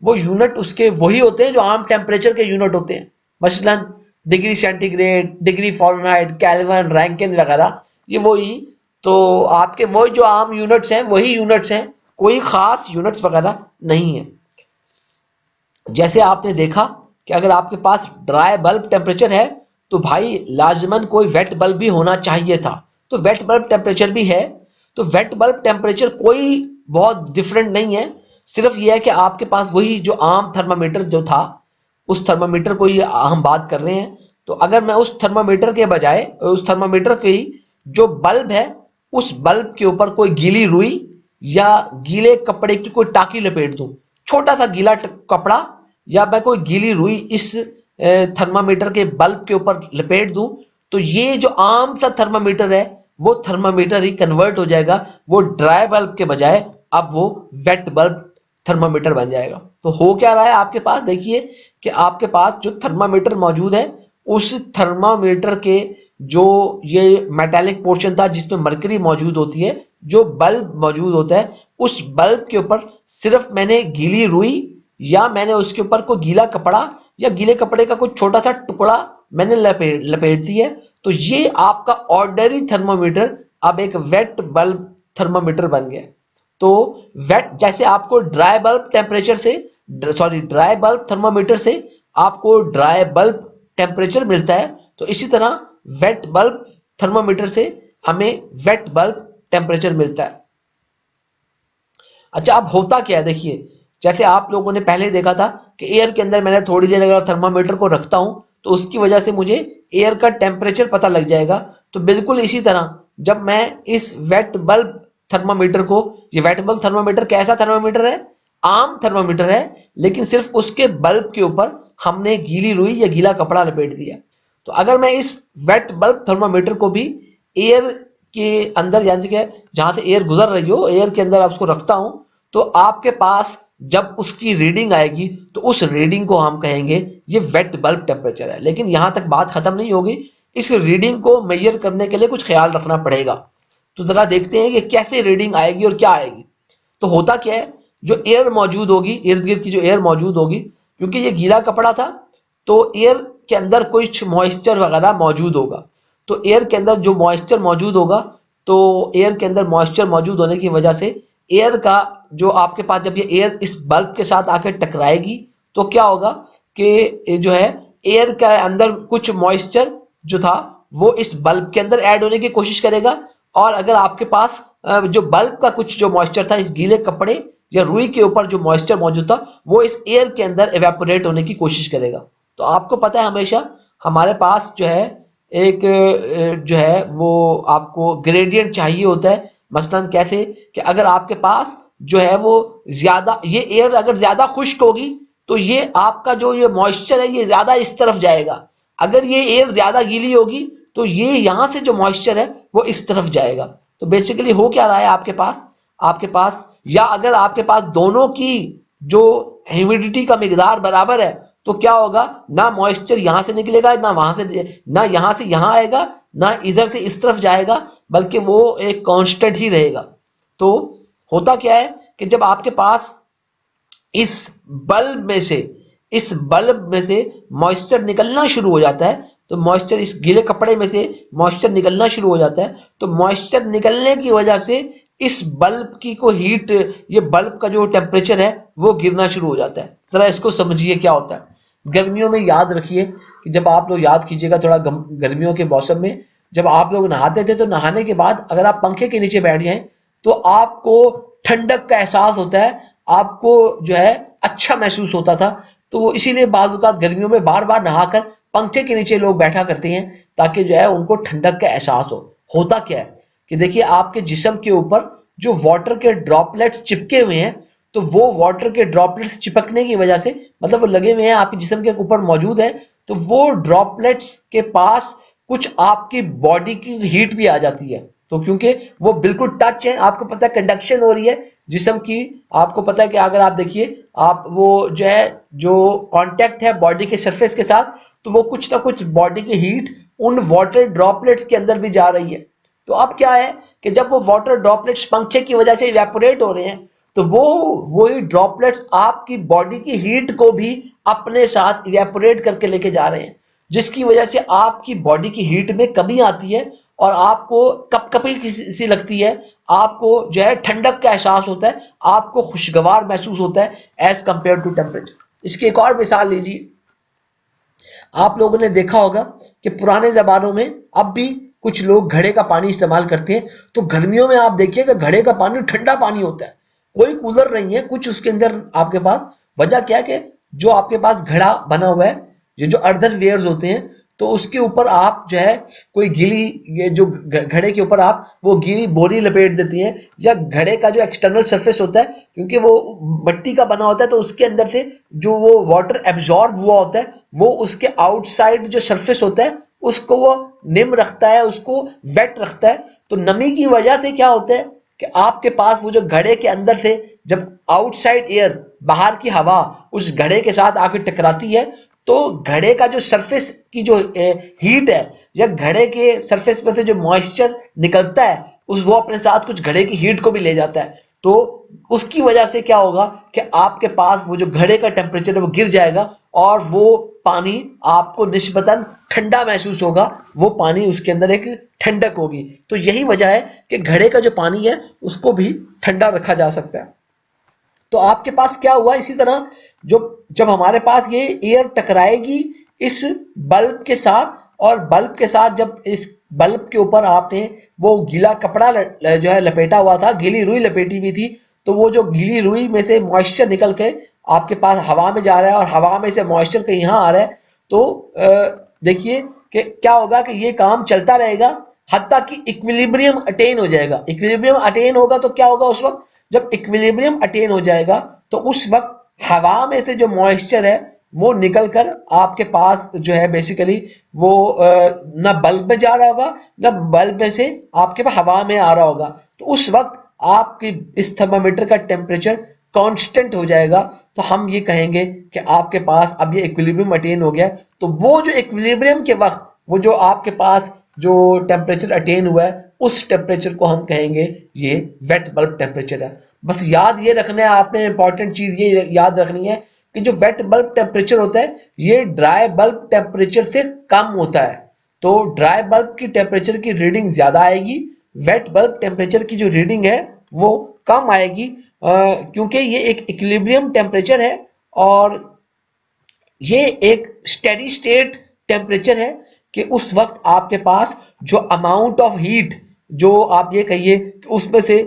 वो यूनिट उसके वही होते हैं जो आम टेम्परेचर के यूनिट होते हैं, मसलन degree centigrade, degree Fahrenheit, kelvin, Rankine वगैरह, ये वही। तो आपके वही जो आम यूनिट्स हैं वही यूनिट्स हैं, कोई खास यूनिट्स वगैरह नहीं है। जैसे आपने देखा कि अगर आपके पास ड्राई बल्ब टेम्परेचर है तो भाई लाजमन कोई वेट बल्ब भी होना चाहिए था, तो वेट बल्ब टेम्परेचर भी है। तो वेट बल्ब टेम्परेचर कोई बहुत डिफरेंट नहीं है, सिर्फ यह है कि आपके पास वही जो आम थर्मामीटर जो था उस थर्मामीटर को ही हम बात कर रहे हैं। तो अगर मैं उस थर्मामीटर के बजाय उस थर्मामीटर की जो बल्ब है उस बल्ब के ऊपर कोई गीली रुई या गीले कपड़े की कोई टाकी लपेट दूं, छोटा सा गीला कपड़ा या मैं कोई गीली रुई इस थर्मामीटर के बल्ब के ऊपर लपेट दूं, तो ये जो आम सा थर्मामीटर है वो थर्मामीटर ही कन्वर्ट हो जाएगा, वो ड्राई बल्ब के बजाय अब वो वेट बल्ब थर्मामीटर बन जाएगा। तो हो क्या रहा है आपके पास, देखिए कि आपके पास जो थर्मामीटर मौजूद है उस थर्मामीटर के जो ये मेटालिक पोर्शन था जिसमें मरकरी मौजूद होती है, जो बल्ब मौजूद होता है उस बल्ब के ऊपर सिर्फ मैंने गीली रुई या मैंने उसके ऊपर कोई गीला कपड़ा या गीले कपड़े का कोई छोटा सा टुकड़ा मैंने लपेट दिया है, तो ये आपका ऑर्डिनरी थर्मामीटर अब एक वेट बल्ब थर्मामीटर बन गया। तो वेट जैसे आपको ड्राई बल्ब टेम्परेचर से ड्राई बल्ब थर्मामीटर से आपको ड्राई बल्ब टेम्परेचर मिलता है, तो इसी तरह वेट बल्ब थर्मामीटर से हमें वेट बल्ब टेम्परेचर मिलता है। अच्छा, अब होता क्या है, देखिए जैसे आप लोगों ने पहले देखा था कि एयर के अंदर मैंने थोड़ी देर अगर थर्मामीटर को रखता हूं तो उसकी वजह से मुझे एयर का टेम्परेचर पता लग जाएगा। तो बिल्कुल इसी तरह जब मैं इस वेट बल्ब थर्मामीटर को, ये वेट बल्ब थर्मामीटर कैसा थर्मामीटर है, आम थर्मामीटर है, लेकिन सिर्फ उसके बल्ब के ऊपर हमने गीली रुई या गीला कपड़ा लपेट दिया। तो अगर मैं इस वेट बल्ब थर्मामीटर को भी एयर के अंदर, यानी कि जहां से एयर गुजर रही हो एयर के अंदर आप उसको रखता हूं, तो आपके पास जब उसकी रीडिंग आएगी तो उस रीडिंग को हम कहेंगे ये वेट बल्ब टेम्परेचर है। लेकिन यहां तक बात खत्म नहीं होगी, इस रीडिंग को मेजर करने के लिए कुछ ख्याल रखना पड़ेगा। तो जरा देखते हैं कि कैसे रीडिंग आएगी और क्या आएगी। तो होता क्या है, जो एयर मौजूद होगी, इर्द गिर्द की जो एयर मौजूद होगी, क्योंकि ये गीला कपड़ा था तो एयर के अंदर कुछ मॉइस्चर वगैरह मौजूद होगा। तो एयर के अंदर जो मॉइस्चर मौजूद होगा, तो एयर के अंदर मॉइस्चर मौजूद होने की वजह से एयर का जो आपके पास जब ये एयर इस बल्ब के साथ आकर टकराएगी तो क्या होगा कि जो है एयर के अंदर कुछ मॉइस्चर जो था वो इस बल्ब के अंदर ऐड होने की कोशिश करेगा, और अगर आपके पास जो बल्ब का कुछ जो मॉइस्चर था इस गीले कपड़े या रुई के ऊपर जो मॉइस्चर मौजूद था वो इस एयर के अंदर एवेपोरेट होने की कोशिश करेगा। तो आपको पता है हमेशा हमारे पास जो है एक जो है वो आपको ग्रेडियंट चाहिए होता है। मसलन कैसे कि अगर आपके पास जो है वो ज्यादा ये एयर अगर ज्यादा खुश्क होगी तो ये आपका जो ये मॉइस्चर है ये ज्यादा इस तरफ जाएगा, अगर ये एयर ज्यादा गीली होगी तो ये यहां से जो मॉइस्चर है वो इस तरफ जाएगा। तो बेसिकली हो क्या रहा है आपके पास या अगर आपके पास दोनों की जो ह्यूमिडिटी का मिकदार बराबर है तो क्या होगा, ना मॉइस्चर यहां से निकलेगा ना वहां से, ना यहां से यहां आएगा ना इधर से इस तरफ जाएगा, बल्कि वो एक कांस्टेंट ही रहेगा। तो होता क्या है कि जब आपके पास इस इस बल्ब में से मॉइस्चर निकलना शुरू हो जाता है, तो मॉइस्चर इस गीले कपड़े में से मॉइस्चर निकलना शुरू हो जाता है, तो मॉइस्चर निकलने की वजह से इस बल्ब की को हीट, ये बल्ब का जो टेम्परेचर है वो गिरना शुरू हो जाता है। जरा इसको समझिए क्या होता है। गर्मियों में याद रखिए कि जब आप लोग याद कीजिएगा थोड़ा गर्मियों के मौसम में जब आप लोग नहाते थे तो नहाने के बाद अगर आप पंखे के नीचे बैठ जाएं तो आपको ठंडक का एहसास होता है, आपको जो है अच्छा महसूस होता था। तो वो इसीलिए बाज़ औक़ात गर्मियों में बार बार नहाकर पंखे के नीचे लोग बैठा करते हैं ताकि जो है उनको ठंडक का एहसास हो। होता क्या है कि देखिए आपके जिस्म के ऊपर जो वाटर के ड्रॉपलेट्स चिपके हुए हैं, तो वो वाटर के ड्रॉपलेट्स चिपकने की वजह से, मतलब वो लगे हुए हैं आपके जिस्म के ऊपर मौजूद है, तो वो ड्रॉपलेट्स के पास कुछ आपकी बॉडी की हीट भी आ जाती है। तो क्योंकि वो बिल्कुल टच है, आपको पता है कंडक्शन हो रही है जिस्म की, आपको पता है कि अगर आप देखिए आप वो जो है जो कांटेक्ट है बॉडी के सरफेस के साथ, तो वो कुछ ना कुछ बॉडी की हीट उन वाटर ड्रॉपलेट्स के अंदर भी जा रही है। तो अब क्या है कि जब वो वाटर ड्रॉपलेट्स पंखे की वजह से इवेपोरेट हो रहे हैं तो वही ड्रॉपलेट्स आपकी बॉडी की हीट को भी अपने साथ इवेपोरेट करके लेके जा रहे हैं, जिसकी वजह से आपकी बॉडी की हीट में कमी आती है और आपको कपकपी सी लगती है, आपको जो है ठंडक का एहसास होता है, आपको खुशगवार महसूस होता है एज कंपेयर टू टेम्परेचर। इसकी एक और मिसाल लीजिए, आप लोगों ने देखा होगा कि पुराने जमानों में अब भी कुछ लोग घड़े का पानी इस्तेमाल करते हैं, तो गर्मियों में आप देखिएगा घड़े का पानी ठंडा पानी होता है, कोई कूलर नहीं है कुछ उसके अंदर आपके पास। वजह क्या है कि जो आपके पास घड़ा बना हुआ है, ये जो अर्दर वेयर्स होते हैं, तो उसके ऊपर आप जो है कोई गीली, ये जो घड़े के ऊपर आप वो गीली बोरी लपेट देती हैं, या घड़े का जो एक्सटर्नल सरफेस होता है, क्योंकि वो मिट्टी का बना होता है, तो उसके अंदर से जो वो वाटर एब्जॉर्ब हुआ होता है, वो उसके आउटसाइड जो सरफेस होता है उसको वो निम रखता है, उसको वेट रखता है। तो नमी की वजह से क्या होता है कि आपके पास वो जो घड़े के अंदर से जब आउटसाइड एयर, बाहर की हवा उस घड़े के साथ आके टकराती है, तो घड़े का जो सरफेस की जो हीट है, या घड़े के सरफेस पर से जो मॉइस्चर निकलता है, उस वो अपने साथ कुछ घड़े की हीट को भी ले जाता है। तो उसकी वजह से क्या होगा कि आपके पास वो जो घड़े का टेम्परेचर है वो गिर जाएगा, और वो पानी आपको निस्बतन ठंडा महसूस होगा, वो पानी उसके अंदर एक ठंडक होगी। तो यही वजह है कि घड़े का जो पानी है उसको भी ठंडा रखा जा सकता है। तो आपके पास क्या हुआ, इसी तरह जो जब हमारे पास ये एयर टकराएगी इस बल्ब के साथ, और बल्ब के साथ जब इस बल्ब के ऊपर आपने वो गीला कपड़ा जो है लपेटा हुआ था, गीली रुई लपेटी हुई थी, तो वो जो गीली रुई में से मॉइस्चर निकल के आपके पास हवा में जा रहा है, और हवा में से मॉइस्चर कहीं यहाँ आ रहा है, तो देखिए कि क्या होगा कि ये काम चलता रहेगा हत्ता कि इक्विलिब्रियम अटेन हो जाएगा। इक्विलिब्रियम अटेन होगा तो क्या होगा, उस वक्त जब इक्विलिब्रियम अटेन हो जाएगा, तो उस वक्त हवा में से जो मॉइस्चर है वो निकलकर आपके पास जो है बेसिकली वो ना बल्ब में जा रहा होगा, ना बल्ब में से आपके पास हवा में आ रहा होगा। तो उस वक्त आपके इस थर्मामीटर का टेम्परेचर कांस्टेंट हो जाएगा। तो हम ये कहेंगे कि आपके पास अब ये इक्विलिब्रियम अटेन हो गया। तो वो जो इक्विलिब्रियम के वक्त वो जो आपके पास जो टेम्परेचर अटेन हुआ है, उस टेम्परेचर को हम कहेंगे ये वेट बल्ब टेम्परेचर है। बस याद ये रखना है आपने, इंपॉर्टेंट चीज ये याद रखनी है कि जो वेट बल्ब टेम्परेचर होता है ये ड्राई बल्ब टेम्परेचर से कम होता है। तो ड्राई बल्ब की टेम्परेचर की रीडिंग ज्यादा आएगी, वेट बल्ब टेम्परेचर की जो रीडिंग है वो कम आएगी, क्योंकि ये एक इक्विलिब्रियम टेम्परेचर है, और ये एक स्टेडी स्टेट टेम्परेचर है कि उस वक्त आपके पास जो अमाउंट ऑफ हीट, जो आप ये कहिए कि उसमें से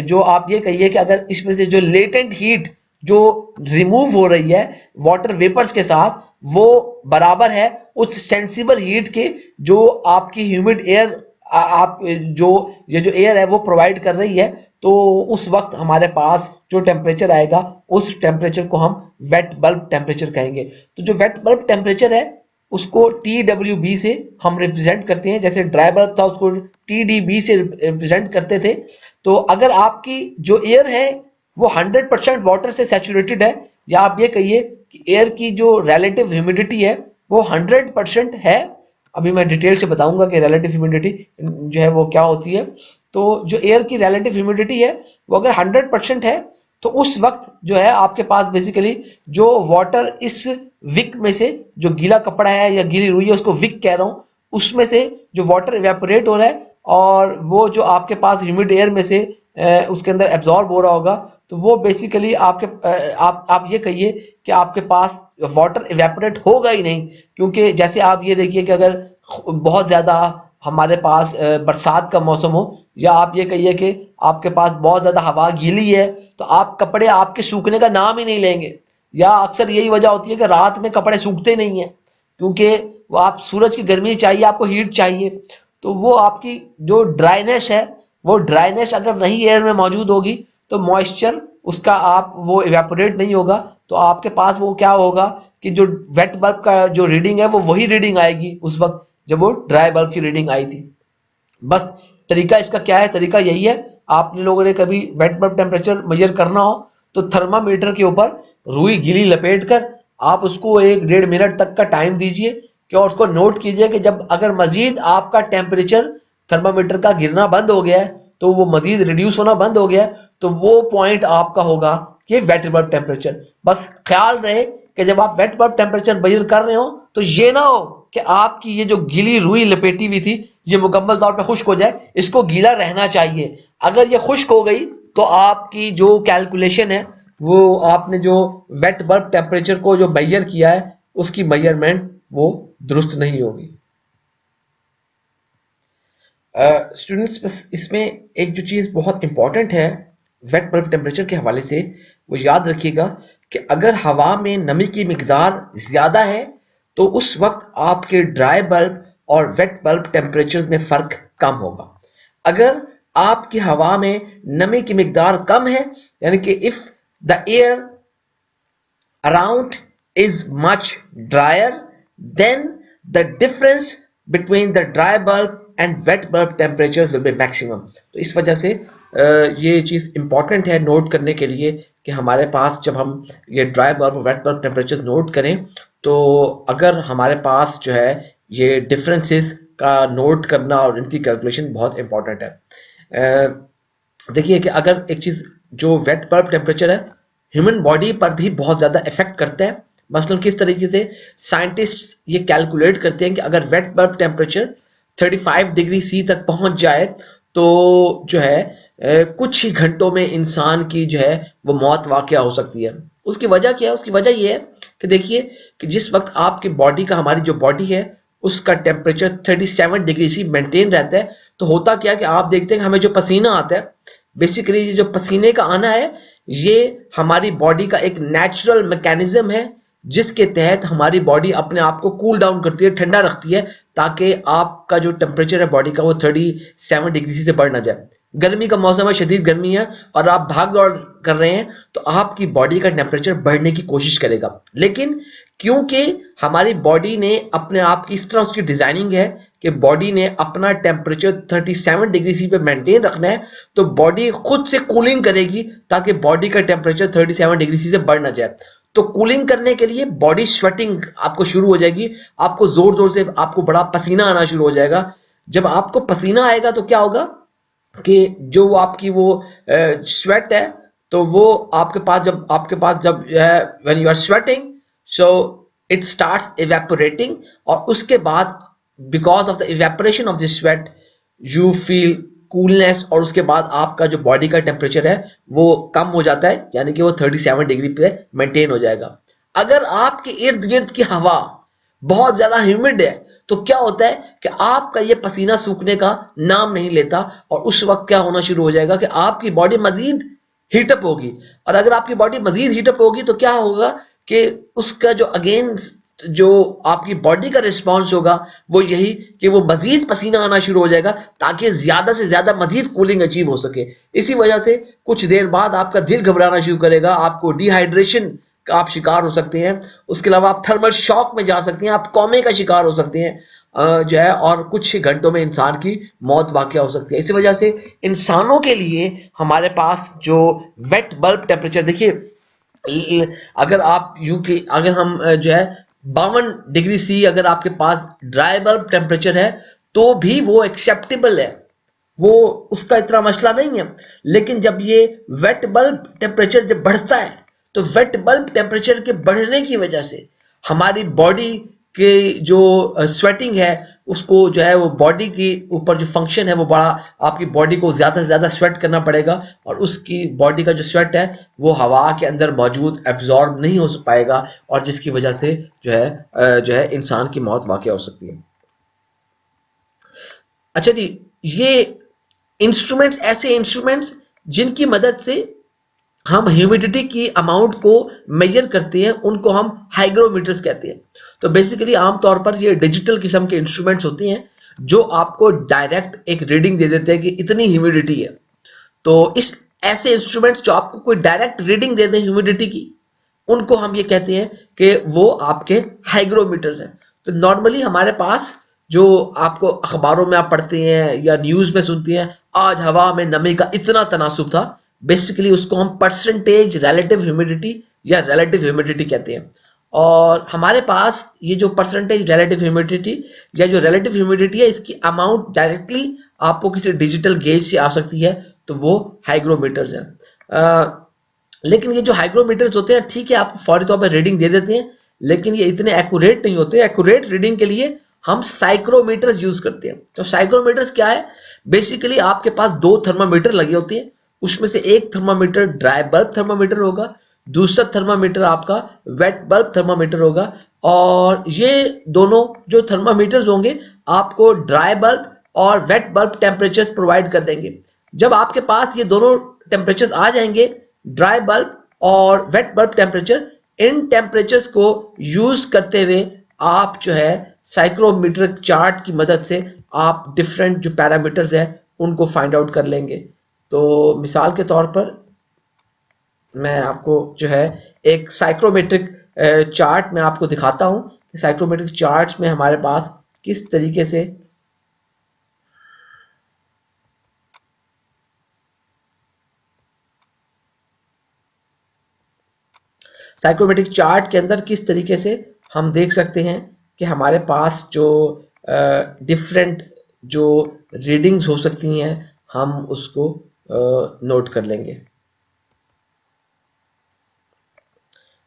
जो आप ये कहिए कि अगर इसमें से जो लेटेंट हीट जो रिमूव हो रही है वाटर वेपर्स के साथ, वो बराबर है उस सेंसिबल हीट के जो आपकी ह्यूमिड एयर आप जो ये जो एयर है वो प्रोवाइड कर रही है। तो उस वक्त हमारे पास जो टेम्परेचर आएगा उस टेम्परेचर को हम वेट बल्ब टेम्परेचर कहेंगे। तो जो वेट बल्ब टेम्परेचर है उसको TWB से हम रिप्रेजेंट करते हैं, जैसे ड्राई बल्ब था उसको TDB से रिप्रेजेंट करते थे। तो अगर आपकी जो एयर है वो 100% वाटर से सैचुरेटेड है, या आप ये कहिए कि एयर की जो रिलेटिव ह्यूमिडिटी है वो 100% है। अभी मैं डिटेल से बताऊंगा कि रिलेटिव ह्यूमिडिटी जो है वो क्या होती है। तो जो एयर की रिलेटिव ह्यूमिडिटी है वो अगर 100% है, तो उस वक्त जो है आपके पास बेसिकली जो वाटर इस विक में से, जो गीला कपड़ा है या गीली रुई है उसको विक कह रहा हूं, उसमें से जो वाटर इवेपोरेट हो रहा है, और वो जो आपके पास ह्यूमिड एयर में से उसके अंदर एब्जॉर्ब हो रहा होगा, तो वो बेसिकली आपके आप ये कहिए कि आपके पास वाटर इवेपोरेट होगा ही नहीं। क्योंकि जैसे आप ये देखिए कि अगर बहुत ज्यादा हमारे पास बरसात का मौसम हो, या आप ये कहिए कि आपके पास बहुत ज्यादा हवा गीली है, तो आप कपड़े आपके सूखने का नाम ही नहीं लेंगे। या अक्सर यही वजह होती है कि रात में कपड़े सूखते नहीं है, क्योंकि वो आप सूरज की गर्मी चाहिए, आपको हीट चाहिए। तो वो आपकी जो ड्राइनेस है, वो ड्राइनेस अगर नहीं एयर में मौजूद होगी तो मॉइस्चर उसका आप वो इवेपोरेट नहीं होगा। तो आपके पास वो क्या होगा कि जो वेट बल्ब का जो रीडिंग है वो वही रीडिंग आएगी उस वक्त जब वो ड्राई बल्ब की रीडिंग आई थी। बस तरीका इसका क्या है, तरीका यही है, आप लोगों ने कभी वेट बल्ब टेम्परेचर मेजर करना हो तो थर्मामीटर के ऊपर रुई गीली लपेट कर आप उसको 1-1.5 मिनट तक का टाइम दीजिए, कि और उसको नोट कीजिए कि जब अगर मजीद आपका टेम्परेचर थर्मामीटर का गिरना बंद हो गया है, तो वो मजीद रिड्यूस होना बंद हो गया है, तो वो पॉइंट आपका होगा कि वेट बल्ब टेम्परेचर। बस ख्याल रहे कि जब आप वेट बल्ब टेम्परेचर मेजर कर रहे हो तो ये ना हो कि आपकी ये जो गीली रुई लपेटी हुई थी ये मुकम्मल तौर पे खुश्क हो जाए, इसको गीला रहना चाहिए। अगर ये खुश्क हो गई तो आपकी जो कैलकुलेशन है, वो आपने जो वेट बल्ब टेम्परेचर को जो मेजर किया है उसकी मेजरमेंट वो दुरुस्त नहीं होगी। स्टूडेंट्स बस इसमें एक जो चीज बहुत इंपॉर्टेंट है वेट बल्ब टेम्परेचर के हवाले से वो याद रखिएगा कि अगर हवा में नमी की मिकदार ज़्यादा है तो उस वक्त आपके ड्राई बल्ब और वेट बल्ब टेम्परेचर में फ़र्क कम होगा। अगर आपकी हवा में नमी की मिकदार कम है, यानी कि if the air around is much drier, then the difference between the dry bulb and wet bulb temperatures will be maximum। तो इस वजह से ये चीज़ इंपॉर्टेंट है नोट करने के लिए कि हमारे पास जब हम ये ड्राई बल्ब और वेट बल्ब टेम्परेचर नोट करें तो अगर हमारे पास जो है ये डिफरेंसेस का नोट करना और इनकी कैलकुलेशन बहुत इंपॉर्टेंट है। देखिए कि अगर एक चीज़ जो वेट बल्ब टेम्परेचर है ह्यूमन बॉडी पर भी बहुत ज़्यादा इफेक्ट करता है। मसलन किस तरीके से साइंटिस्ट ये कैलकुलेट करते हैं कि अगर wet bulb temperature 35 degree C तक पहुंच जाए तो जो है कुछ ही घंटों में इंसान की जो है वो मौत वाक़या हो सकती है। उसकी वजह क्या है? उसकी वजह ये है कि देखिए कि जिस वक्त आपकी बॉडी का, हमारी जो बॉडी है उसका टेम्परेचर 37 डिग्री सी मेंटेन रहता है, तो होता क्या कि आप देखते हैं कि हमें जो पसीना आता है, बेसिकली ये जो पसीने का आना है ये हमारी बॉडी का एक नेचुरल मैकेनिज्म है जिसके तहत हमारी बॉडी अपने आप को कूल डाउन करती है, ठंडा रखती है, ताकि आपका जो टेम्परेचर है बॉडी का वो 37 डिग्री से बढ़ ना जाए। गर्मी का मौसम है, शदीद गर्मी है और आप भाग दौड़ कर रहे हैं तो आपकी बॉडी का टेम्परेचर बढ़ने की कोशिश करेगा। लेकिन क्योंकि हमारी बॉडी ने अपने आप की इस तरह उसकी डिजाइनिंग है कि बॉडी ने अपना टेम्परेचर 37 डिग्री सी पे मेंटेन रखना है, तो बॉडी खुद से कूलिंग करेगी ताकि बॉडी का टेम्परेचर 37 डिग्री सी से बढ़ ना जाए। तो कूलिंग करने के लिए बॉडी स्वेटिंग आपको शुरू हो जाएगी, आपको जोर जोर से आपको बड़ा पसीना आना शुरू हो जाएगा। जब आपको पसीना आएगा तो क्या होगा कि जो आपकी वो स्वेट है तो वो आपके पास जब when you are sweating so it starts evaporating, और उसके बाद because of the evaporation of the sweat you feel coolness, और उसके बाद आपका जो बॉडी का टेम्परेचर है वो कम हो जाता है, यानी कि वो 37 डिग्री पे मेंटेन हो जाएगा। अगर आपके इर्द गिर्द की हवा बहुत ज्यादा ह्यूमिड है तो क्या होता है कि आपका ये पसीना सूखने का नाम नहीं लेता, और उस वक्त क्या होना शुरू हो जाएगा कि आपकी बॉडी मजीद हीटअप होगी। और अगर आपकी बॉडी मजीद हीटअप होगी तो क्या होगा कि उसका जो अगेंस्ट जो आपकी बॉडी का रिस्पॉन्स होगा वो यही कि वो मजीद पसीना आना शुरू हो जाएगा ताकि ज्यादा से ज्यादा मजीद कूलिंग अचीव हो सके। इसी वजह से कुछ देर बाद आपका दिल घबराना शुरू करेगा, आपको डिहाइड्रेशन का आप शिकार हो सकते हैं, उसके अलावा आप थर्मल शॉक में जा सकते हैं, आप कोमे का शिकार हो सकते हैं जो है, और कुछ ही घंटों में इंसान की मौत वाक़या हो सकती है। इसी वजह से इंसानों के लिए हमारे पास जो वेट बल्ब टेम्परेचर, देखिए अगर आप यूके अगर हम जो है 52 डिग्री सी अगर आपके पास ड्राई बल्ब टेम्परेचर है तो भी वो एक्सेप्टेबल है, वो उसका इतना मसला नहीं है। लेकिन जब ये वेट बल्ब टेम्परेचर जब बढ़ता है तो वेट बल्ब टेम्परेचर के बढ़ने की वजह से हमारी बॉडी के जो स्वेटिंग है उसको जो है वो बॉडी के ऊपर जो फंक्शन है वो बड़ा, आपकी बॉडी को ज्यादा से ज्यादा स्वेट करना पड़ेगा, और उसकी बॉडी का जो स्वेट है वो हवा के अंदर मौजूद एब्जॉर्ब नहीं हो पाएगा, और जिसकी वजह से जो है इंसान की मौत वाक़या हो सकती है। अच्छा जी, ये इंस्ट्रूमेंट्स, ऐसे इंस्ट्रूमेंट्स जिनकी मदद से हम ह्यूमिडिटी की अमाउंट को मेजर करते हैं उनको हम हाइग्रोमीटर्स कहते हैं। तो बेसिकली आमतौर पर ये डिजिटल किस्म के इंस्ट्रूमेंट्स होते हैं जो आपको डायरेक्ट एक रीडिंग दे देते हैं कि इतनी ह्यूमिडिटी है। तो इस ऐसे इंस्ट्रूमेंट्स जो आपको कोई डायरेक्ट रीडिंग दे दें ह्यूमिडिटी की, उनको हम ये कहते हैं कि वो आपके हाइग्रोमीटर्स हैं। तो नॉर्मली हमारे पास जो आपको अखबारों में आप पढ़ते हैं या न्यूज़ में सुनते हैं, आज हवा में नमी का इतना तनासुब था, बेसिकली उसको हम परसेंटेज रिलेटिव ह्यूमिडिटी या रिलेटिव ह्यूमिडिटी कहते हैं। और हमारे पास ये जो परसेंटेज रिलेटिव ह्यूमिडिटी या जो रिलेटिव ह्यूमिडिटी है इसकी अमाउंट डायरेक्टली आपको किसी डिजिटल गेज से आ सकती है, तो वो हाइग्रोमीटर्स हैं। लेकिन ये जो हाइग्रोमीटर्स होते हैं, ठीक है, आपको फौरी तौर पर रीडिंग दे देते हैं, लेकिन ये इतने एक्यूरेट नहीं होते। एक्यूरेट रीडिंग के लिए हम साइक्रोमीटर्स यूज करते हैं। तो साइक्रोमीटर्स क्या है? बेसिकली आपके पास दो थर्मामीटर लगे होते हैं, उसमें से एक थर्मामीटर ड्राई बल्ब थर्मामीटर होगा, दूसरा थर्मामीटर आपका वेट बल्ब थर्मामीटर होगा। और ये दोनों जो थर्मामीटर्स होंगे आपको ड्राई बल्ब और वेट बल्ब टेम्परेचर्स प्रोवाइड कर देंगे। जब आपके पास ये दोनों टेम्परेचर्स आ जाएंगे, ड्राई बल्ब और वेट बल्ब टेम्परेचर, इन टेम्परेचर्स को यूज करते हुए आप जो है साइक्रोमेट्रिक चार्ट की मदद से आप डिफरेंट जो पैरामीटर्स है उनको फाइंड आउट कर लेंगे। तो मिसाल के तौर पर मैं आपको जो है एक साइक्रोमेट्रिक चार्ट में आपको दिखाता हूं कि साइक्रोमेट्रिक चार्ट में हमारे पास किस तरीके से साइक्रोमेट्रिक चार्ट के अंदर किस तरीके से हम देख सकते हैं कि हमारे पास जो डिफरेंट जो रीडिंग्स हो सकती हैं हम उसको नोट कर लेंगे।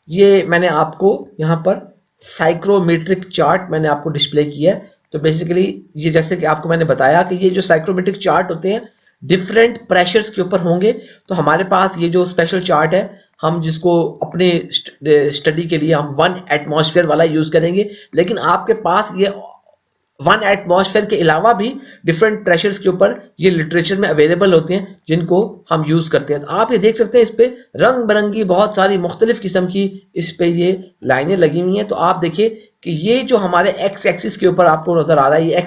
ये मैंने आपको यहाँ पर साइक्रोमेट्रिक चार्ट मैंने आपको डिस्प्ले किया है। तो बेसिकली ये जैसे कि आपको मैंने बताया कि ये जो साइक्रोमेट्रिक चार्ट होते हैं डिफरेंट प्रेशर्स के ऊपर होंगे। तो हमारे पास ये जो स्पेशल चार्ट है हम जिसको अपने स्टडी के लिए हम 1 एटमॉस्फेयर वाला यूज करेंगे, लेकिन आपके पास ये 1 एटमॉस्फेयर के अलावा भी डिफरेंट प्रेशर्स के ऊपर ये लिटरेचर में अवेलेबल होते हैं जिनको हम यूज करते हैं। तो आप ये देख सकते हैं इस पे रंग बिरंगी बहुत सारी मुख्तलिफ किस्म की इस पे ये लाइनें लगी हुई हैं। तो आप देखिए कि ये जो हमारे एक्स एक्सिस के ऊपर आपको नजर आ रहा है, ये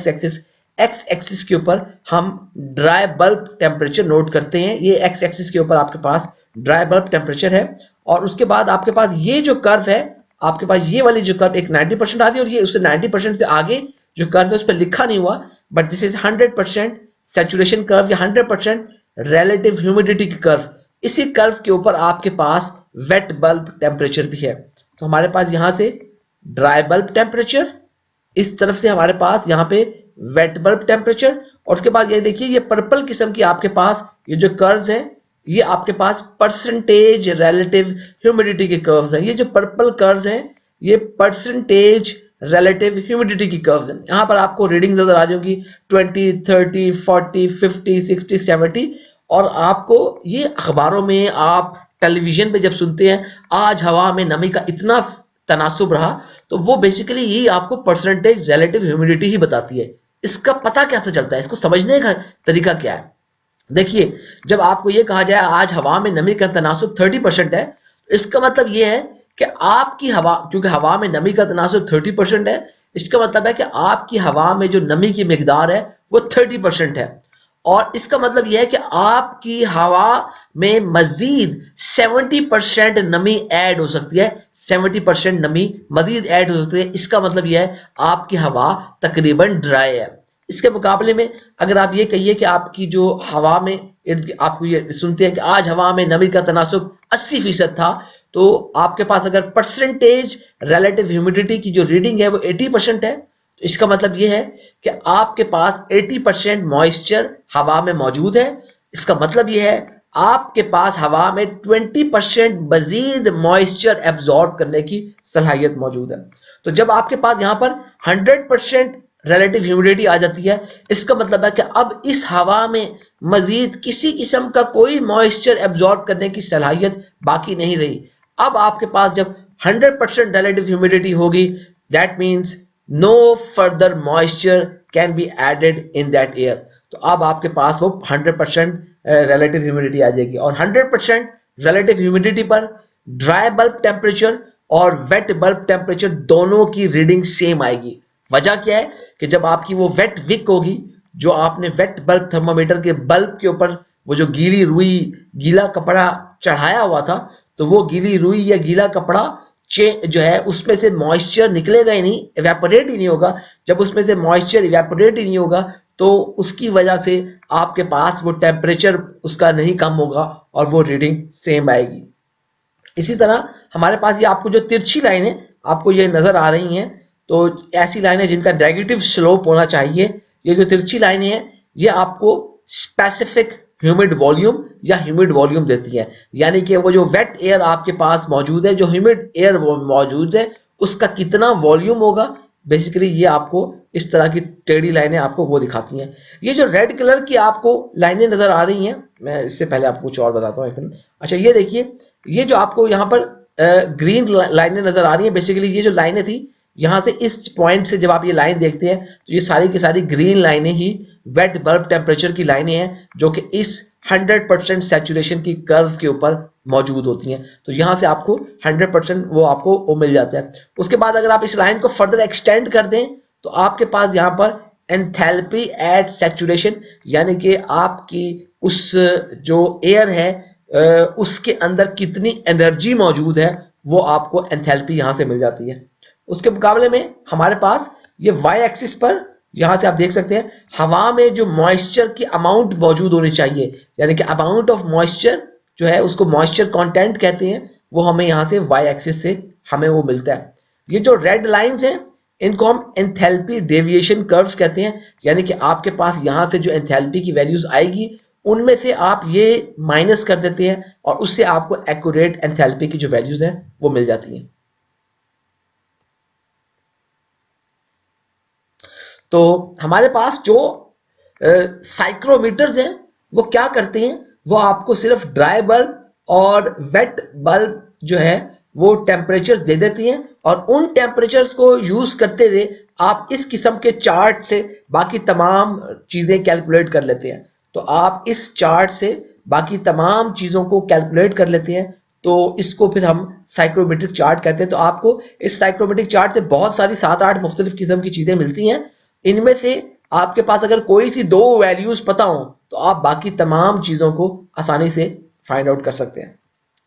एक्स एक्सिस के ऊपर हम ड्राई बल्ब टेम्परेचर नोट करते हैं। ये एक्स एक्सिस के ऊपर आपके पास ड्राई बल्ब टेम्परेचर है, और उसके बाद आपके पास ये जो कर्व है, आपके पास ये वाली जो कर्व एक 90% आ रही है और ये उससे 90% से आगे जो कर्व है उस पर लिखा नहीं हुआ, but this is 100% saturation curve या 100% रिलेटिव ह्यूमिडिटी की कर्व। इसी कर्व के ऊपर आपके पास वेट बल्ब टेम्परेचर भी है। तो हमारे पास यहां से ड्राई बल्ब टेम्परेचर, इस तरफ से हमारे पास यहाँ पे वेट बल्ब टेम्परेचर, और उसके बाद ये देखिए ये पर्पल किस्म की आपके पास ये जो कर्व्स हैं ये आपके पास परसेंटेज रिलेटिव ह्यूमिडिटी के कर्व्स हैं। ये जो पर्पल कर्व्स हैं ये परसेंटेज रिलेटिव ह्यूमिडिटी की कर्व्स हैं। यहां पर आपको रीडिंग नजर आ जाएगी 20, 30, 40, 50, 60, 70, और आपको ये अखबारों में आप टेलीविजन पे जब सुनते हैं आज हवा में नमी का इतना तनासुब रहा, तो वो बेसिकली यही आपको परसेंटेज रिलेटिव ह्यूमिडिटी ही बताती है। इसका पता कैसे चलता है, इसको समझने का तरीका क्या है? देखिए, जब आपको ये कहा जाए आज हवा में नमी का तनासुब 30% है, तो इसका मतलब ये है कि आपकी हवा, क्योंकि हवा में नमी का तनासुब 30% है, इसका मतलब है कि आपकी हवा में जो नमी की मिकदार है वो 30% है, और इसका मतलब यह है कि आपकी हवा में मजीद 70% नमी ऐड हो सकती है। 70% नमी मजीद ऐड हो सकती है। इसका मतलब यह है आपकी हवा तकरीबन ड्राई है। इसके मुकाबले में अगर आप ये कहिए कि आपकी जो हवा में आपको ये सुनते हैं कि आज हवा में नमी का तनासुब 80% था, तो आपके पास अगर परसेंटेज रिलेटिव ह्यूमिडिटी की जो रीडिंग है वो 80% है, तो इसका मतलब ये है कि आपके पास 80% मॉइस्चर हवा में मौजूद है। इसका मतलब ये है आपके पास हवा में 20% मजीद मॉइस्चर एब्जॉर्ब करने की सलाहियत मौजूद है। तो जब आपके पास यहां पर 100% रिलेटिव ह्यूमिडिटी आ जाती है, इसका मतलब है कि अब इस हवा में मजीद किसी किस्म का कोई मॉइस्चर एब्जॉर्ब करने की सलाहियत बाकी नहीं रही। अब आपके पास जब 100% रिलेटिव ह्यूमिडिटी होगी, that means no further moisture can be added in that air. तो अब आपके पास वो 100% रिलेटिव ह्यूमिडिटी आ जाएगी, और 100% रिलेटिव ह्यूमिडिटी पर ड्राई बल्ब टेम्परेचर और वेट बल्ब टेम्परेचर दोनों की रीडिंग सेम आएगी। वजह क्या है कि जब आपकी वो वेट विक होगी, जो आपने वेट बल्ब थर्मामीटर के बल्ब के ऊपर वो जो गीली रुई गीला कपड़ा चढ़ाया हुआ था, तो वो गीली रुई या गीला कपड़ा जो है उसमें से मॉइस्चर निकलेगा ही नहीं, इवेपोरेट ही नहीं होगा। जब उसमें से मॉइस्चर इवेपोरेट ही नहीं होगा तो उसकी वजह से आपके पास वो टेम्परेचर उसका नहीं कम होगा और वो रीडिंग सेम आएगी। इसी तरह हमारे पास ये आपको जो तिरछी लाइनें आपको ये नजर आ रही हैं, तो ऐसी लाइनें जिनका नेगेटिव स्लोप होना चाहिए, ये जो तिरछी लाइनें हैं ये आपको स्पेसिफिक ह्यूमिड वॉल्यूम या ह्यूमिड वॉल्यूम देती है। यानी कि वो जो वेट एयर आपके पास मौजूद है, जो ह्यूमिड एयर मौजूद है, उसका कितना वॉल्यूम होगा, बेसिकली ये आपको इस तरह की टेढ़ी लाइनें आपको वो दिखाती हैं। ये जो रेड कलर की आपको लाइनें नजर आ रही हैं, मैं इससे पहले आपको कुछ और बताता हूँ एक मिनट। अच्छा, ये देखिए, ये जो आपको यहाँ पर ग्रीन लाइनें नजर आ रही हैं, बेसिकली ये जो लाइनें थी यहां से इस पॉइंट से जब आप ये लाइन देखते हैं तो ये सारी की सारी ग्रीन लाइनें ही वेट बल्ब टेम्परेचर की लाइनें हैं, जो कि इस 100% सैचुरेशन की कर्व के ऊपर मौजूद होती हैं। तो यहां से आपको 100% वो आपको वो मिल जाता है। उसके बाद अगर आप इस लाइन को फर्दर एक्सटेंड कर दें तो आपके पास यहां पर एंथैल्पी एट सैचुरेशन, यानी कि आपकी उस जो एयर है उसके अंदर कितनी एनर्जी मौजूद है वो आपको एंथैल्पी यहां से मिल जाती है। उसके मुकाबले में हमारे पास ये वाई एक्सिस पर यहां से आप देख सकते हैं हवा में जो मॉइस्चर की अमाउंट मौजूद होनी चाहिए, यानी कि अमाउंट ऑफ मॉइस्चर जो है उसको मॉइस्चर कंटेंट कहते हैं, वो हमें यहां से वाई एक्सिस से हमें वो मिलता है। ये जो रेड लाइंस हैं इनको हम एंथैल्पी डेविएशन कर्व्स कहते हैं, यानी कि आपके पास यहां से जो एंथैल्पी की वैल्यूज आएगी उनमें से आप ये माइनस कर देते हैं और उससे आपको एक्यूरेट एंथैल्पी की जो वैल्यूज हैं वो मिल जाती हैं। तो हमारे पास जो साइक्रोमीटर्स हैं वो क्या करते हैं, वो आपको सिर्फ ड्राई बल्ब और वेट बल्ब जो है वो टेम्परेचर दे देती हैं और उन टेम्परेचर्स को यूज करते हुए आप इस किस्म के चार्ट से बाकी तमाम चीजें कैलकुलेट कर लेते हैं। तो आप इस चार्ट से बाकी तमाम चीजों को कैलकुलेट कर लेते हैं, तो इसको फिर हम साइक्रोमेट्रिक चार्ट कहते हैं। तो आपको इस साइक्रोमेट्रिक चार्ट से बहुत सारी 7-8 मुख्तलिफ किस्म की चीजें मिलती हैं। इनमें से आपके पास अगर कोई सी दो वैल्यूज पता हो तो आप बाकी तमाम चीजों को आसानी से फाइंड आउट कर सकते हैं।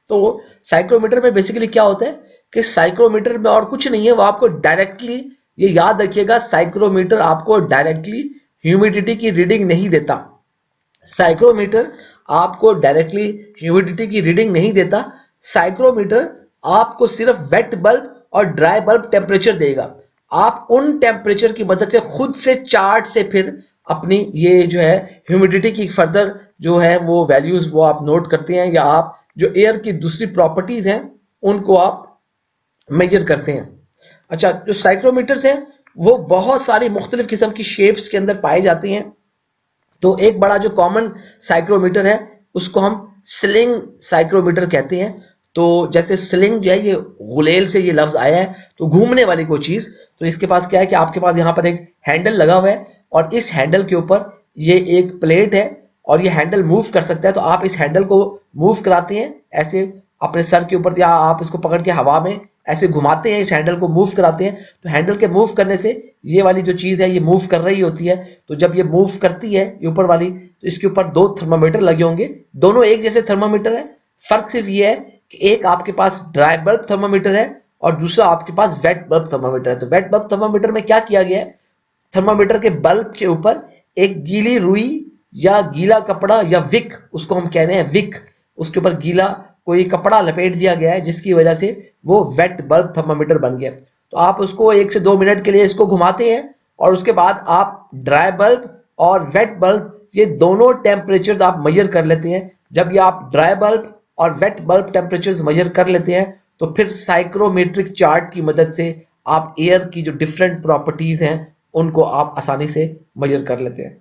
तो साइक्रोमीटर में बेसिकली क्या होता है कि साइक्रोमीटर में और कुछ नहीं है, वो आपको डायरेक्टली, ये याद रखिएगा, साइक्रोमीटर आपको डायरेक्टली ह्यूमिडिटी की रीडिंग नहीं देता। साइक्रोमीटर आपको डायरेक्टली ह्यूमिडिटी की रीडिंग नहीं देता। साइक्रोमीटर आपको सिर्फ वेट बल्ब और ड्राई बल्ब टेम्परेचर देगा। आप उन टेम्परेचर की मदद से खुद से चार्ट से फिर अपनी ये जो है ह्यूमिडिटी की फर्दर जो है वो वैल्यूज वो आप नोट करते हैं, या आप जो एयर की दूसरी प्रॉपर्टीज हैं उनको आप मेजर करते हैं। अच्छा, जो साइक्रोमीटर्स हैं वो बहुत सारी मुख्तलिफ किस्म की शेप्स के अंदर पाए जाते हैं। तो एक बड़ा जो कॉमन साइक्रोमीटर है उसको हम स्लिंग साइक्रोमीटर कहते हैं। तो जैसे स्लिंग जो है ये गुलेल से ये लफ्ज आया है, तो घूमने वाली कोई चीज। तो इसके पास क्या है कि आपके पास यहाँ पर एक हैंडल लगा हुआ है और इस हैंडल के ऊपर ये एक प्लेट है और ये हैंडल मूव कर सकता है। तो आप इस हैंडल को मूव कराते हैं ऐसे अपने सर के ऊपर, या आप इसको पकड़ के हवा में ऐसे घुमाते हैं, इस हैंडल को मूव कराते हैं। तो हैंडल के मूव करने से ये वाली जो चीज है ये मूव कर रही होती है। तो जब ये मूव करती है ये ऊपर वाली, तो इसके ऊपर दो थर्मामीटर लगे होंगे, दोनों एक जैसे थर्मामीटर है। फर्क सिर्फ ये है कि एक आपके पास ड्राई बल्ब थर्मामीटर है और दूसरा आपके पास वेट बल्ब थर्मामीटर है। तो वेट बल्ब थर्मामीटर में क्या किया गया है, थर्मामीटर के बल्ब के ऊपर एक गीली रुई या गीला कपड़ा या विक, उसको हम कह रहे हैं विक, उसके ऊपर गीला कोई कपड़ा लपेट दिया गया है जिसकी वजह से वो वेट बल्ब थर्मामीटर बन गया। तो आप उसको 1 से 2 मिनट के लिए इसको घुमाते हैं और उसके बाद आप ड्राई बल्ब और वेट बल्ब ये दोनों टेम्परेचर्स आप मेजर कर लेते हैं। जब ये आप ड्राई बल्ब और वेट बल्ब टेम्परेचर्स मेजर कर लेते हैं तो फिर साइक्रोमेट्रिक चार्ट की मदद से आप एयर की जो डिफरेंट प्रॉपर्टीज हैं उनको आप आसानी से मेजर कर लेते हैं।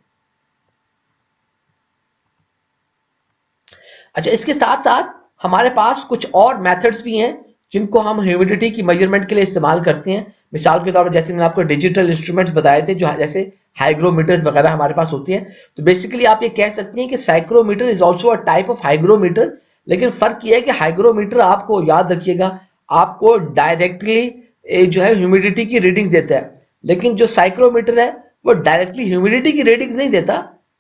अच्छा, इसके साथ साथ हमारे पास कुछ और मेथड्स भी हैं जिनको हम ह्यूमिडिटी की मेजरमेंट के लिए इस्तेमाल करते हैं। मिसाल के तौर पर जैसे मैंने आपको डिजिटल इंस्ट्रूमेंट्स बताए थे, जो जैसे हाइग्रोमीटर्स वगैरह हमारे पास होती हैं। तो बेसिकली आप ये कह सकते हैं कि psychrometer is also a type of hygrometer, लेकिन फर्क ये है कि हाइग्रोमीटर आपको याद रखिएगा आपको डायरेक्टली जो है ह्यूमिडिटी की रीडिंग्स देता है, लेकिन जो साइक्रोमीटर है वो डायरेक्टली ह्यूमिडिटी की रीडिंग्स नहीं देता,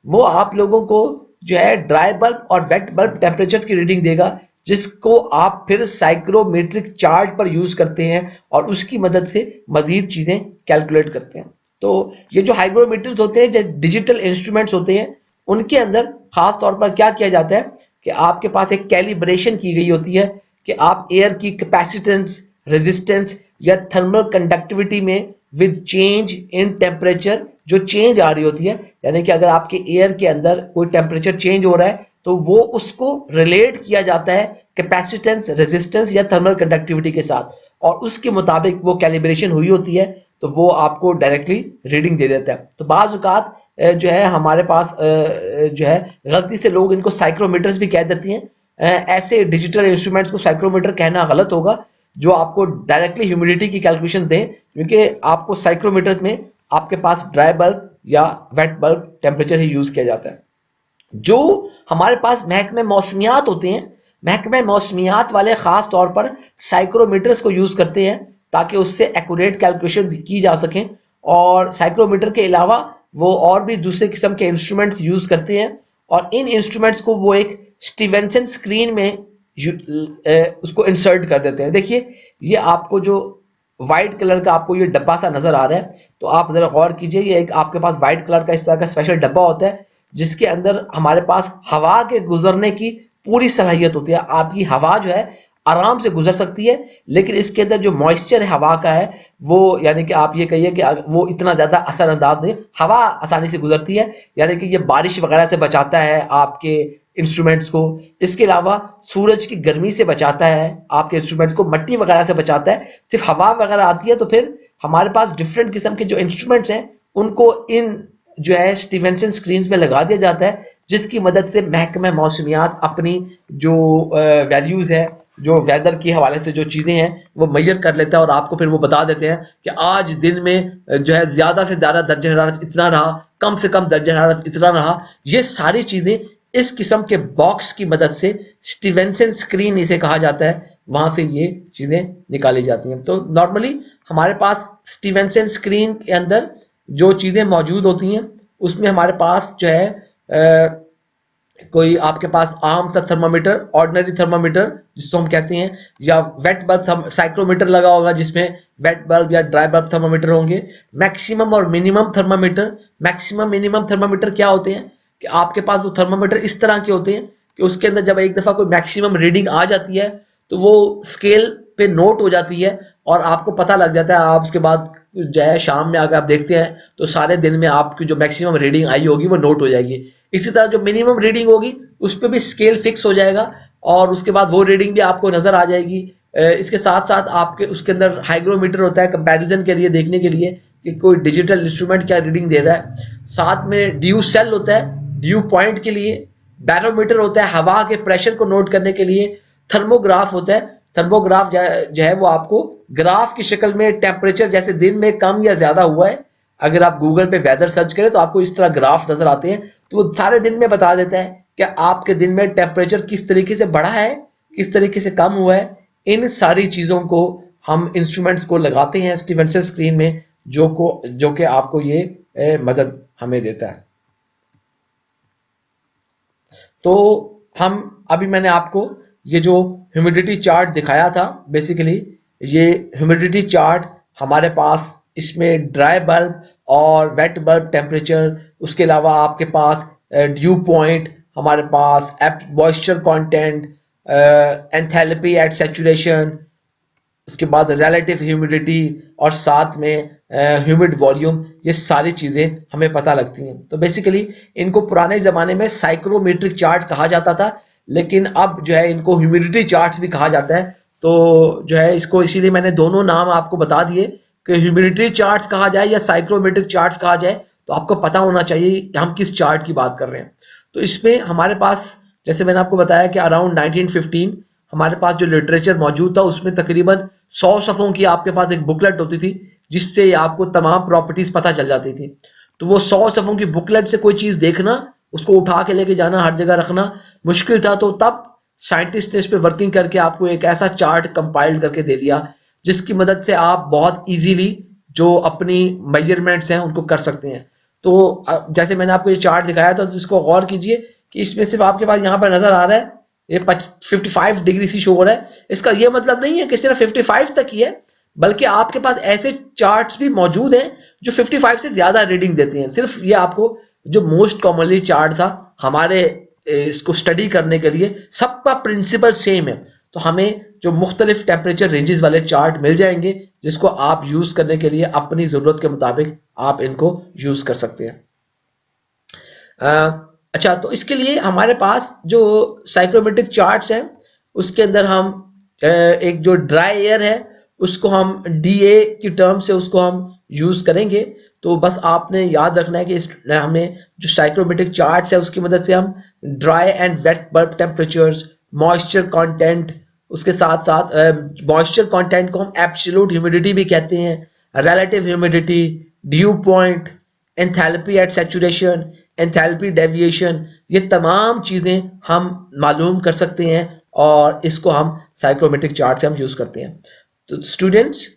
वो आप लोगों को जो है ड्राई बल्ब और वेट बल्ब टेम्परेचर्स की रीडिंग देगा, जिसको आप फिर साइक्रोमेट्रिक चार्ट पर यूज करते हैं और उसकी मदद से मजीद चीजें कैलकुलेट करते हैं। तो ये जो हाइग्रोमीटर्स होते हैं, जो डिजिटल इंस्ट्रूमेंट्स होते हैं, उनके अंदर खास तौर पर क्या किया जाता है कि आपके पास एक कैलिब्रेशन की गई होती है कि आप एयर की कैपेसिटेंस, रेजिस्टेंस या थर्मल कंडक्टिविटी में विद चेंज इन टेम्परेचर जो चेंज आ रही होती है, यानी कि अगर आपके एयर के अंदर कोई टेम्परेचर चेंज हो रहा है तो वो उसको रिलेट किया जाता है कैपेसिटेंस, रेजिस्टेंस या थर्मल कंडक्टिविटी के साथ, और उसके मुताबिक वो कैलिब्रेशन हुई होती है तो वो आपको डायरेक्टली रीडिंग दे देता है। तो बाज़ औक़ात जो है हमारे पास जो है गलती से लोग इनको साइक्रोमीटर्स भी कह देती हैं। ऐसे डिजिटल इंस्ट्रूमेंट्स को साइक्रोमीटर कहना गलत होगा जो आपको डायरेक्टली ह्यूमिडिटी की कैलकुलेशन दें, क्योंकि आपको साइक्रोमीटर्स में आपके पास ड्राई बल्ब या वेट बल्ब टेम्परेचर ही यूज किया जाता है। जो हमारे पास महकमे मौसमियात होते हैं, महकमे मौसमियात वाले खास तौर पर साइक्रोमीटर्स को यूज करते हैं ताकि उससे एक्यूरेट कैलकुलेशन की जा सकें। और साइक्रोमीटर के अलावा वो और भी दूसरे किस्म के इंस्ट्रूमेंट्स यूज करते हैं, और इन इंस्ट्रूमेंट्स को वो एक स्टीवेंसन स्क्रीन में उसको इंसर्ट कर देते हैं। देखिए ये आपको जो व्हाइट कलर का आपको ये डब्बा सा नजर आ रहा है, तो आप जरा गौर कीजिए, ये एक आपके पास व्हाइट कलर का इस तरह का स्पेशल डब्बा होता है जिसके अंदर हमारे पास हवा के गुजरने की पूरी सलाहियत होती है। आपकी हवा जो है आराम से गुजर सकती है, लेकिन इसके अंदर जो मॉइस्चर है हवा का है वो, यानी कि आप ये कहिए कि वो इतना ज्यादा असरअंदाज नहीं, हवा आसानी से गुजरती है, यानी कि ये बारिश वगैरह से बचाता है आपके इंस्ट्रूमेंट्स को। इसके अलावा सूरज की गर्मी से बचाता है आपके इंस्ट्रूमेंट्स को, मिट्टी वगैरह से बचाता है। सिर्फ हवा वगैरह आती है तो फिर हमारे पास डिफरेंट किस्म के जो इंस्ट्रूमेंट्स हैं उनको इन जो है स्टीवेंसन स्क्रीन में लगा दिया जाता है, जिसकी मदद से महकमा मौसमियात अपनी जो वैल्यूज है, जो वेदर के हवाले से जो चीजें हैं वो मेजर कर लेता है, और आपको फिर वो बता देते हैं कि आज दिन में जो है ज्यादा से ज्यादा दर्जा हरारत इतना रहा, कम से कम दर्जा हरारत इतना रहा। ये सारी चीजें इस किस्म के बॉक्स की मदद से, स्टीवेंसन स्क्रीन इसे कहा जाता है, वहां से ये चीजें निकाली जाती हैं। तो नॉर्मली हमारे पास स्टीवेंसन स्क्रीन के अंदर जो चीजें मौजूद होती हैं उसमें हमारे पास जो है कोई आपके पास आम सा थर्मामीटर, ऑर्डिनरी थर्मामीटर जिसको हम कहते हैं, या वेट बल्ब साइक्रोमीटर लगा होगा जिसमें वेट बल्ब या ड्राई बल्ब थर्मामीटर होंगे। मैक्सिमम और minimum thermometer, maximum minimum thermometer क्या होते हैं कि आपके पास वो थर्मामीटर इस तरह के होते हैं कि उसके अंदर जब एक दफा कोई मैक्सिमम रीडिंग आ जाती है तो वो स्केल पे नोट हो जाती है और आपको पता लग जाता है। आप उसके बाद जो है शाम में अगर आप देखते हैं तो सारे दिन में आपकी जो मैक्सिमम रीडिंग आई होगी वो नोट हो जाएगी। इसी तरह जो मिनिमम रीडिंग होगी उस पर भी स्केल फिक्स हो जाएगा और उसके बाद वो रीडिंग भी आपको नजर आ जाएगी। इसके साथ साथ आपके उसके अंदर हाइग्रोमीटर होता है कंपैरिजन के लिए, देखने के लिए कि कोई डिजिटल इंस्ट्रूमेंट क्या रीडिंग दे रहा है। साथ में ड्यू सेल होता है ड्यू पॉइंट के लिए, बैरोमीटर होता है हवा के प्रेशर को नोट करने के लिए, थर्मोग्राफ होता है, थर्मोग्राफ जो है वो आपको ग्राफ की शक्ल में टेम्परेचर जैसे दिन में कम या ज्यादा हुआ है, अगर आप गूगल पे वेदर सर्च करें तो आपको इस तरह ग्राफ नजर आते हैं, तो वो सारे दिन में बता देता है कि आपके दिन में टेम्परेचर किस तरीके से बढ़ा है, किस तरीके से कम हुआ है। इन सारी चीजों को हम इंस्ट्रूमेंट्स को लगाते हैं स्टीवेंसन स्क्रीन में, जो कि आपको ये मदद हमें देता है। तो हम अभी मैंने आपको ये जो ह्यूमिडिटी चार्ट दिखाया था, बेसिकली ये ह्यूमिडिटी चार्ट हमारे पास इसमें ड्राई बल्ब और वेट बल्ब टेम्परेचर, उसके अलावा आपके पास ड्यू पॉइंट, हमारे पास moisture content, enthalpy at saturation, उसके बाद रिलेटिव ह्यूमिडिटी और साथ में ह्यूमिड वॉल्यूम, ये सारी चीजें हमें पता लगती हैं। तो बेसिकली इनको पुराने जमाने में साइक्रोमेट्रिक चार्ट कहा जाता था, लेकिन अब जो है इनको ह्यूमिडिटी चार्ट्स भी कहा जाता है। तो जो है इसको इसीलिए मैंने दोनों नाम आपको बता दिए कि ह्यूमिडिटी चार्ट्स कहा जाए या साइक्रोमेट्रिक चार्ट्स कहा जाए, तो आपको पता होना चाहिए कि हम किस चार्ट की बात कर रहे हैं। तो इसमें हमारे पास, जैसे मैंने आपको बताया कि अराउंड 1915 हमारे पास जो लिटरेचर मौजूद था उसमें तकरीबन 100 सफ़ों की आपके पास एक बुकलेट होती थी जिससे आपको तमाम प्रॉपर्टीज पता चल जाती थी। तो वो 100 सफ़ों की बुकलेट से कोई चीज देखना, उसको उठा के लेके जाना, हर जगह रखना मुश्किल था। तो तब साइंटिस्ट ने इस पे वर्किंग करके आपको एक ऐसा चार्ट कंपाइल करके दे दिया जिसकी मदद से आप बहुत इजीली जो अपनी मेजरमेंट्स हैं उनको कर सकते हैं। तो जैसे मैंने आपको ये चार्ट दिखाया था, तो इसको गौर कीजिए कि इसमें सिर्फ आपके पास यहाँ पर नजर आ रहा है ये 55 डिग्री सी शो हो रहा है। इसका ये मतलब नहीं है कि सिर्फ 55 तक ही है, बल्कि आपके पास ऐसे चार्ट्स भी मौजूद हैं जो 55 से ज्यादा रीडिंग देते हैं। सिर्फ ये आपको जो मोस्ट कॉमनली चार्ट था हमारे इसको स्टडी करने के लिए, सबका प्रिंसिपल सेम है। तो हमें जो मुख्तलिफ टेम्परेचर रेंजेस वाले चार्ट मिल जाएंगे जिसको आप यूज करने के लिए अपनी जरूरत के मुताबिक आप इनको यूज कर सकते हैं। अच्छा, तो इसके लिए हमारे पास जो साइक्रोमेट्रिक चार्ट्स हैं उसके अंदर हम एक जो ड्राई एयर है उसको हम डीए की टर्म से उसको हम यूज करेंगे। तो बस आपने याद रखना है कि हमें जो साइक्रोमेट्रिक चार्ट्स है उसकी मदद से हम dry and wet bulb temperatures, moisture content, उसके साथ साथ मॉइस्चर कंटेंट को हम एब्सोल्यूट ह्यूमिडिटी भी कहते हैं, relative humidity, dew point, enthalpy at saturation, enthalpy deviation, ये तमाम चीज़ें हम मालूम कर सकते हैं और इसको हम साइक्रोमेट्रिक चार्ट से हम यूज़ करते हैं। तो students,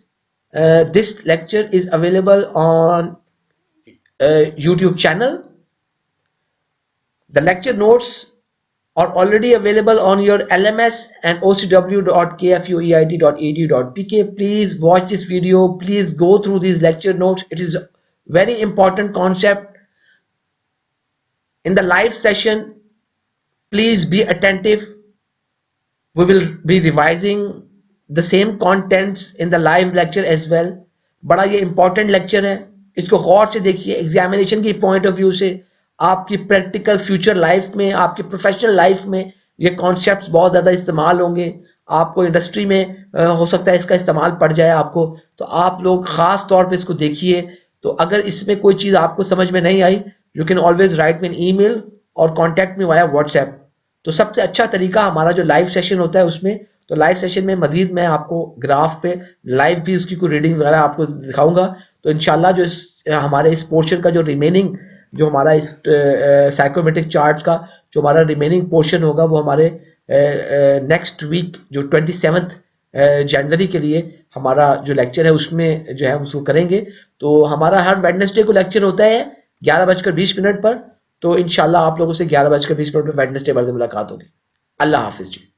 this lecture is available on YouTube channel. The lecture notes are already available on your LMS and ocw.kfueit.edu.pk. Please watch this video. Please go through these lecture notes. It is a very important concept. In the live session, please be attentive. We will be revising the same contents in the live lecture as well. बड़ा ये important lecture है, इसको गौर से देखिए। Examination की point of view से, आपकी practical future life में, आपकी प्रोफेशनल लाइफ में ये कॉन्सेप्ट्स बहुत ज़्यादा इस्तेमाल होंगे। आपको इंडस्ट्री में हो सकता है इसका इस्तेमाल पड़ जाए आपको, तो आप लोग ख़ास तौर पे इसको देखिए। तो अगर इसमें कोई चीज़ आपको समझ में नहीं आई, you can always write me an email और कॉन्टैक्ट मी वाया व्हाट्सएप। तो सबसे अच्छा तरीका हमारा जो लाइव सेशन होता है उसमें, तो लाइव सेशन में मजीद मैं आपको ग्राफ पे लाइव भी उसकी कोई रीडिंग वगैरह आपको दिखाऊंगा। तो इंशाल्लाह जो हमारे इस पोर्शन का जो रिमेनिंग, जो हमारा इस साइकोमेट्रिक चार्ट्स का जो हमारा रिमेनिंग पोर्शन होगा, वो हमारे नेक्स्ट वीक जो 27 जनवरी के लिए हमारा जो लेक्चर है उसमें जो है हम उसको करेंगे। तो हमारा हर वेडनेसडे को लेक्चर होता है 11:20 पर। तो इंशाल्लाह आप लोगों से 11:20 पर वेडनेसडे वाले दिन मुलाकात होगी। अल्लाह हाफिज जी।